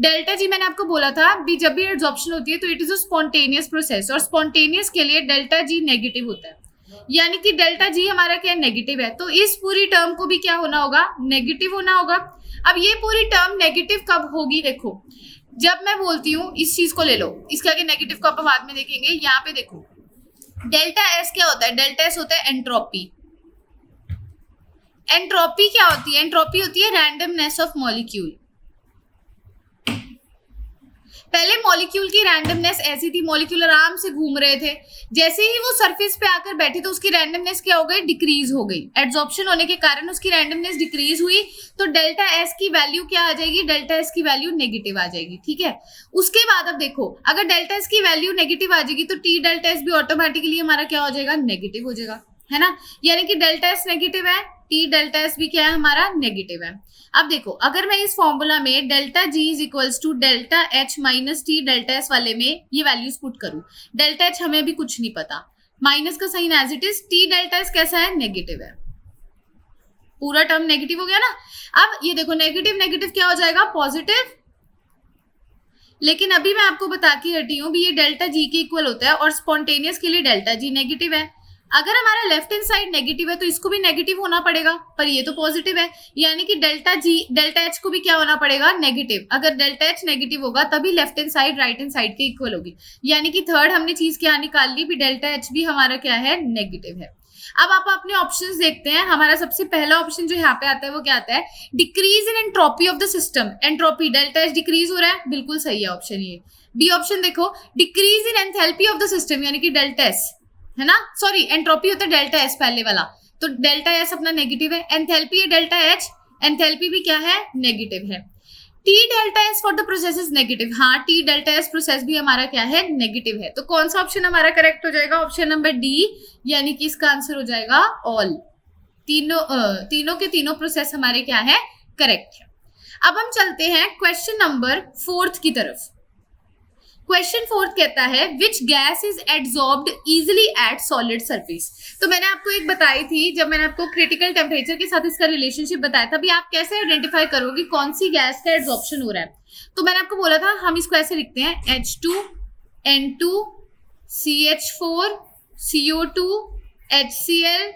डेल्टा जी मैंने आपको बोला था भी जब भी एड्सॉर्प्शन होती है तो it is a spontaneous process, और स्पॉन्टेनियस के लिए डेल्टा जी नेगेटिव होता है, यानी कि डेल्टा जी हमारा क्या नेगेटिव है, तो इस पूरी टर्म को भी क्या होना होगा, नेगेटिव होना होगा। अब ये पूरी टर्म नेगेटिव कब होगी, देखो जब मैं बोलती हूँ इस चीज को ले लो, इसके आगे नेगेटिव को अपन बाद में देखेंगे। यहाँ पे देखो डेल्टा एस क्या होता है, डेल्टा एस होता है एंट्रोपी। एंट्रोपी क्या होती है, एंट्रोपी होती है रैंडमनेस ऑफ मॉलिक्यूल। पहले मॉलिक्यूल की रैंडमनेस ऐसी थी, मॉलिक्यूल आराम से घूम रहे थे, जैसे ही वो सरफेस पे आकर बैठे तो उसकी रैंडमनेस क्या हो गई, डिक्रीज हो गई। एड्सॉर्प्शन होने के कारण उसकी रैंडमनेस डिक्रीज हुई, तो डेल्टा एस की वैल्यू क्या आ जाएगी, डेल्टा एस की वैल्यू नेगेटिव आ जाएगी। ठीक है, उसके बाद अब देखो, अगर डेल्टा एस की वैल्यू नेगेटिव आ जाएगी तो टी डेल्टा एस भी ऑटोमेटिकली हमारा क्या हो जाएगा, नेगेटिव हो जाएगा, है ना। यानी कि डेल्टा एस नेगेटिव है, टी डेल्टा एस भी क्या है हमारा, नेगेटिव है। अब देखो, अगर मैं इस फॉर्मूला में delta G is equals to delta H minus T delta S वाले में ये वैल्यूज पुट करूं, डेल्टा एच हमें अभी कुछ नहीं पता, माइनस का sign as it is, T delta S कैसा है, नेगेटिव है, पूरा टर्म नेगेटिव हो गया ना। अब ये देखो, नेगेटिव नेगेटिव क्या हो जाएगा, पॉजिटिव। लेकिन अभी मैं आपको बता के हटी हूं भी, ये डेल्टा जी के इक्वल होता है और स्पॉन्टेनियस के लिए डेल्टा जी नेगेटिव है। अगर हमारा लेफ्ट हैंड साइड नेगेटिव है तो इसको भी नेगेटिव होना पड़ेगा, पर ये तो पॉजिटिव है, यानी कि डेल्टा जी डेल्टा एच को भी क्या होना पड़ेगा, नेगेटिव। अगर डेल्टा एच नेगेटिव होगा तभी left hand side right hand side के इक्वल होगी, यानी कि थर्ड हमने चीज क्या निकाल ली भी, डेल्टा एच भी हमारा क्या है, नेगेटिव है। अब आप अपने ऑप्शंस देखते हैं, हमारा सबसे पहला ऑप्शन जो यहाँ पे आता है वो क्या आता है, decrease in entropy of the system. Entropy delta H decrease हो रहा है, बिल्कुल सही है ऑप्शन ये। बी ऑप्शन देखो, decrease in enthalpy of the system, यानी कि डेल्टा एस, है ना, सॉरी एंट्रोपी होता है डेल्टा एस पहले वाला, तो डेल्टा एस अपना नेगेटिव है, एंथैल्पी है डेल्टा एच, एंथैल्पी भी क्या है, नेगेटिव है। T delta S for the process is negative, हाँ टी डेल्टा एस प्रोसेस भी हमारा क्या है, नेगेटिव है। तो कौन सा ऑप्शन हमारा करेक्ट हो जाएगा, ऑप्शन नंबर डी, यानी कि इसका आंसर हो जाएगा ऑल, तीनों के तीनों प्रोसेस हमारे क्या है, करेक्ट है। अब हम चलते हैं क्वेश्चन नंबर 4 की तरफ। क्वेश्चन 4 कहता है which gas is adsorbed easily at solid surface. तो मैंने आपको एक बताई थी, जब मैंने आपको क्रिटिकल टेम्परेचर के साथ इसका रिलेशनशिप बताया था, भी आप कैसे आइडेंटिफाई करोगे कौन सी गैस का एड्सॉर्प्शन हो रहा है। तो मैंने आपको बोला था हम इसको ऐसे लिखते हैं, H2 N2 CH4 CO2 HCl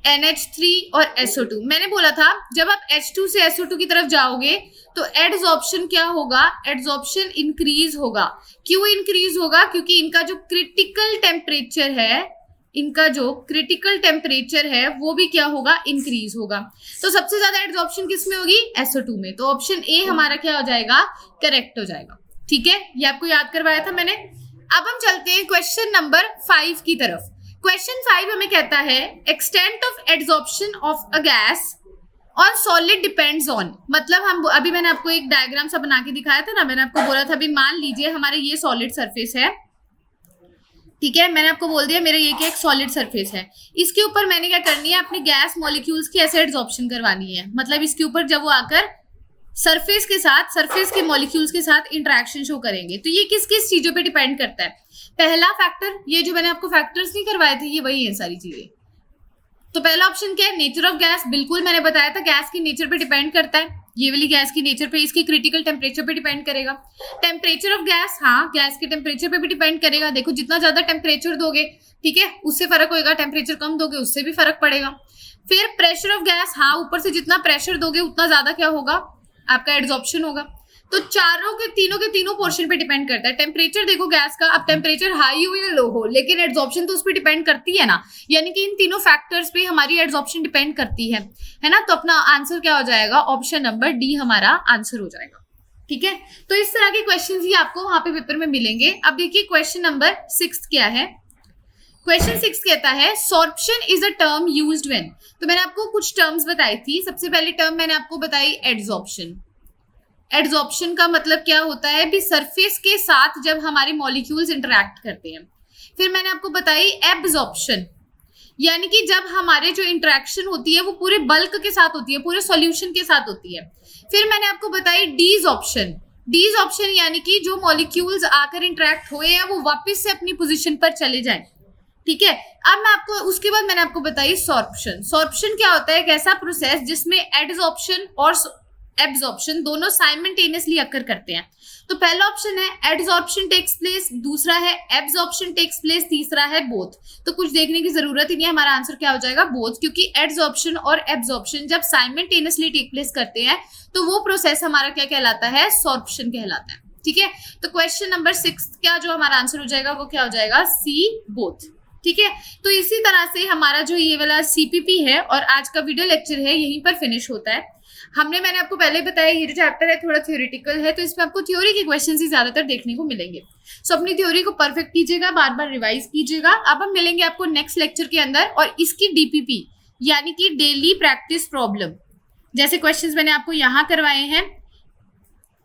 NH3 और SO2। मैंने बोला था जब आप H2 से SO2 की तरफ जाओगे तो एड्सॉर्प्शन क्या होगा, एड्सॉर्प्शन इंक्रीज होगा। क्यों इंक्रीज होगा, क्योंकि इनका जो क्रिटिकल टेम्परेचर है वो भी क्या होगा, इंक्रीज होगा। तो सबसे ज्यादा एड्सॉर्प्शन किस में होगी, SO2 में। तो ऑप्शन ए हमारा क्या हो जाएगा, करेक्ट हो जाएगा। ठीक है, ये आपको याद करवाया था मैंने। अब हम चलते हैं क्वेश्चन नंबर 5 की तरफ। क्वेश्चन 5 हमें कहता है extent of adsorption of a gas और सॉलिड डिपेंड्स ऑन, मतलब हम अभी मैंने आपको एक डायग्राम सा बना के दिखाया था ना, मैंने आपको बोला था अभी मान लीजिए हमारे ये सॉलिड सरफेस है, ठीक है, मैंने आपको बोल दिया मेरे ये क्या एक सॉलिड सरफेस है, इसके ऊपर मैंने क्या करनी है, अपनी गैस मॉलिक्यूल्स की ऐसे एड्सॉर्प्शन करवानी है। मतलब इसके ऊपर जब वो आकर सरफेस के मॉलिक्यूल्स के साथ इंटरेक्शन शो करेंगे, तो ये किस किस चीजों पे डिपेंड करता है। पहला फैक्टर, ये जो मैंने आपको फैक्टर्स नहीं करवाए थे ये वही है सारी चीजें। तो पहला ऑप्शन क्या है, नेचर ऑफ गैस, बिल्कुल मैंने बताया था गैस की नेचर पे डिपेंड करता है, ये वाली गैस की नेचर पे, इसकी क्रिटिकल टेम्परेचर पे डिपेंड करेगा। टेम्परेचर ऑफ गैस, हाँ गैस के टेम्परेचर पे भी डिपेंड करेगा। देखो जितना ज्यादा टेम्परेचर दोगे, ठीक है, उससे फर्क होगा, टेम्परेचर कम दोगे उससे भी फर्क पड़ेगा। फिर प्रेशर ऑफ गैस, हाँ ऊपर से जितना प्रेशर दोगे उतना ज्यादा क्या होगा, आपका एड्सॉर्प्शन होगा। तो तीनों के तीनों पोर्शन पे डिपेंड करता है। टेम्परेचर देखो गैस का, अब टेम्परेचर हाई हो या लो हो, लेकिन एड्सॉर्प्शन तो उस पर डिपेंड करती है ना, यानी कि इन तीनों फैक्टर्स पे हमारी एड्सॉर्प्शन डिपेंड करती है ना। तो अपना आंसर क्या हो जाएगा, ऑप्शन नंबर डी हमारा आंसर हो जाएगा। ठीक है, तो इस तरह के क्वेश्चन ही आपको वहां पे पेपर में मिलेंगे। अब देखिए क्वेश्चन नंबर 6 क्या है। क्वेश्चन 6 कहता है sorption is a term used when. तो मैंने आपको कुछ टर्म्स बताई थी। सबसे पहली टर्म मैंने आपको बताई एड्सॉर्प्शन। एड्सॉर्प्शन का मतलब क्या होता है भी, सरफेस के साथ जब हमारे मॉलिक्यूल्स इंटरैक्ट करते हैं। फिर मैंने आपको बताई एब्सॉर्प्शन, यानी कि जब हमारे जो इंटरेक्शन होती है वो पूरे बल्क के साथ होती है, पूरे सॉल्यूशन के साथ होती है। फिर मैंने आपको बताई डीसॉर्प्शन। डीसॉर्प्शन यानी कि जो मॉलिक्यूल्स आकर इंटरैक्ट हुए हैं वो वापस से अपनी पोजीशन पर चले जाएं। ठीक है, अब मैं आपको उसके बाद मैंने आपको बताई सॉर्प्शन। सॉर्प्शन क्या होता है, एक ऐसा प्रोसेस जिसमें एड्सॉर्प्शन और एब्सॉर्प्शन दोनों साइमल्टेनियसली अकर करते हैं। तो पहला ऑप्शन है एड्सॉर्प्शन टेक्स प्लेस, दूसरा है एब्सॉर्प्शन टेक्स प्लेस, तीसरा है बोथ। तो कुछ देखने की जरूरत ही नहीं है, हमारा आंसर क्या हो जाएगा, बोथ, क्योंकि एड्सॉर्प्शन और एब्सॉर्प्शन जब साइमल्टेनियसली टेक प्लेस करते हैं तो वो प्रोसेस हमारा क्या कहलाता है, सॉर्प्शन कहलाता है। ठीक है, तो क्वेश्चन नंबर 6 का जो हमारा आंसर हो जाएगा वो क्या हो जाएगा, सी बोथ। ठीक है, तो इसी तरह से हमारा जो ये वाला CPP है और आज का वीडियो लेक्चर है यहीं पर फिनिश होता है। मैंने आपको पहले बताया ये जो चैप्टर है थोड़ा थ्योरेटिकल है, तो इसमें आपको थ्योरी के क्वेश्चन ही ज्यादातर देखने को मिलेंगे। सो अपनी थ्योरी को परफेक्ट कीजिएगा, बार बार रिवाइज कीजिएगा। अब हम मिलेंगे आपको नेक्स्ट लेक्चर के अंदर, और इसकी डीपीपी यानी कि डेली प्रैक्टिस प्रॉब्लम, जैसे क्वेश्चंस मैंने आपको यहाँ करवाए हैं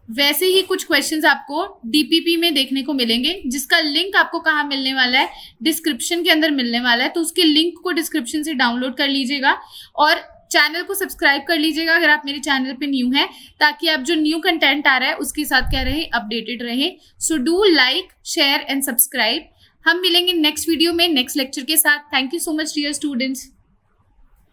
वैसे ही कुछ क्वेश्चंस आपको डीपीपी में देखने को मिलेंगे, जिसका लिंक आपको कहाँ मिलने वाला है, डिस्क्रिप्शन के अंदर मिलने वाला है। तो उसके लिंक को डिस्क्रिप्शन से डाउनलोड कर लीजिएगा और चैनल को सब्सक्राइब कर लीजिएगा अगर आप मेरे चैनल पे न्यू हैं, ताकि आप जो न्यू कंटेंट आ रहा है उसके साथ क्या रहे, अपडेटेड रहे। So do like, share and subscribe. हम मिलेंगे नेक्स्ट वीडियो में नेक्स्ट लेक्चर के साथ। Thank you so much dear students.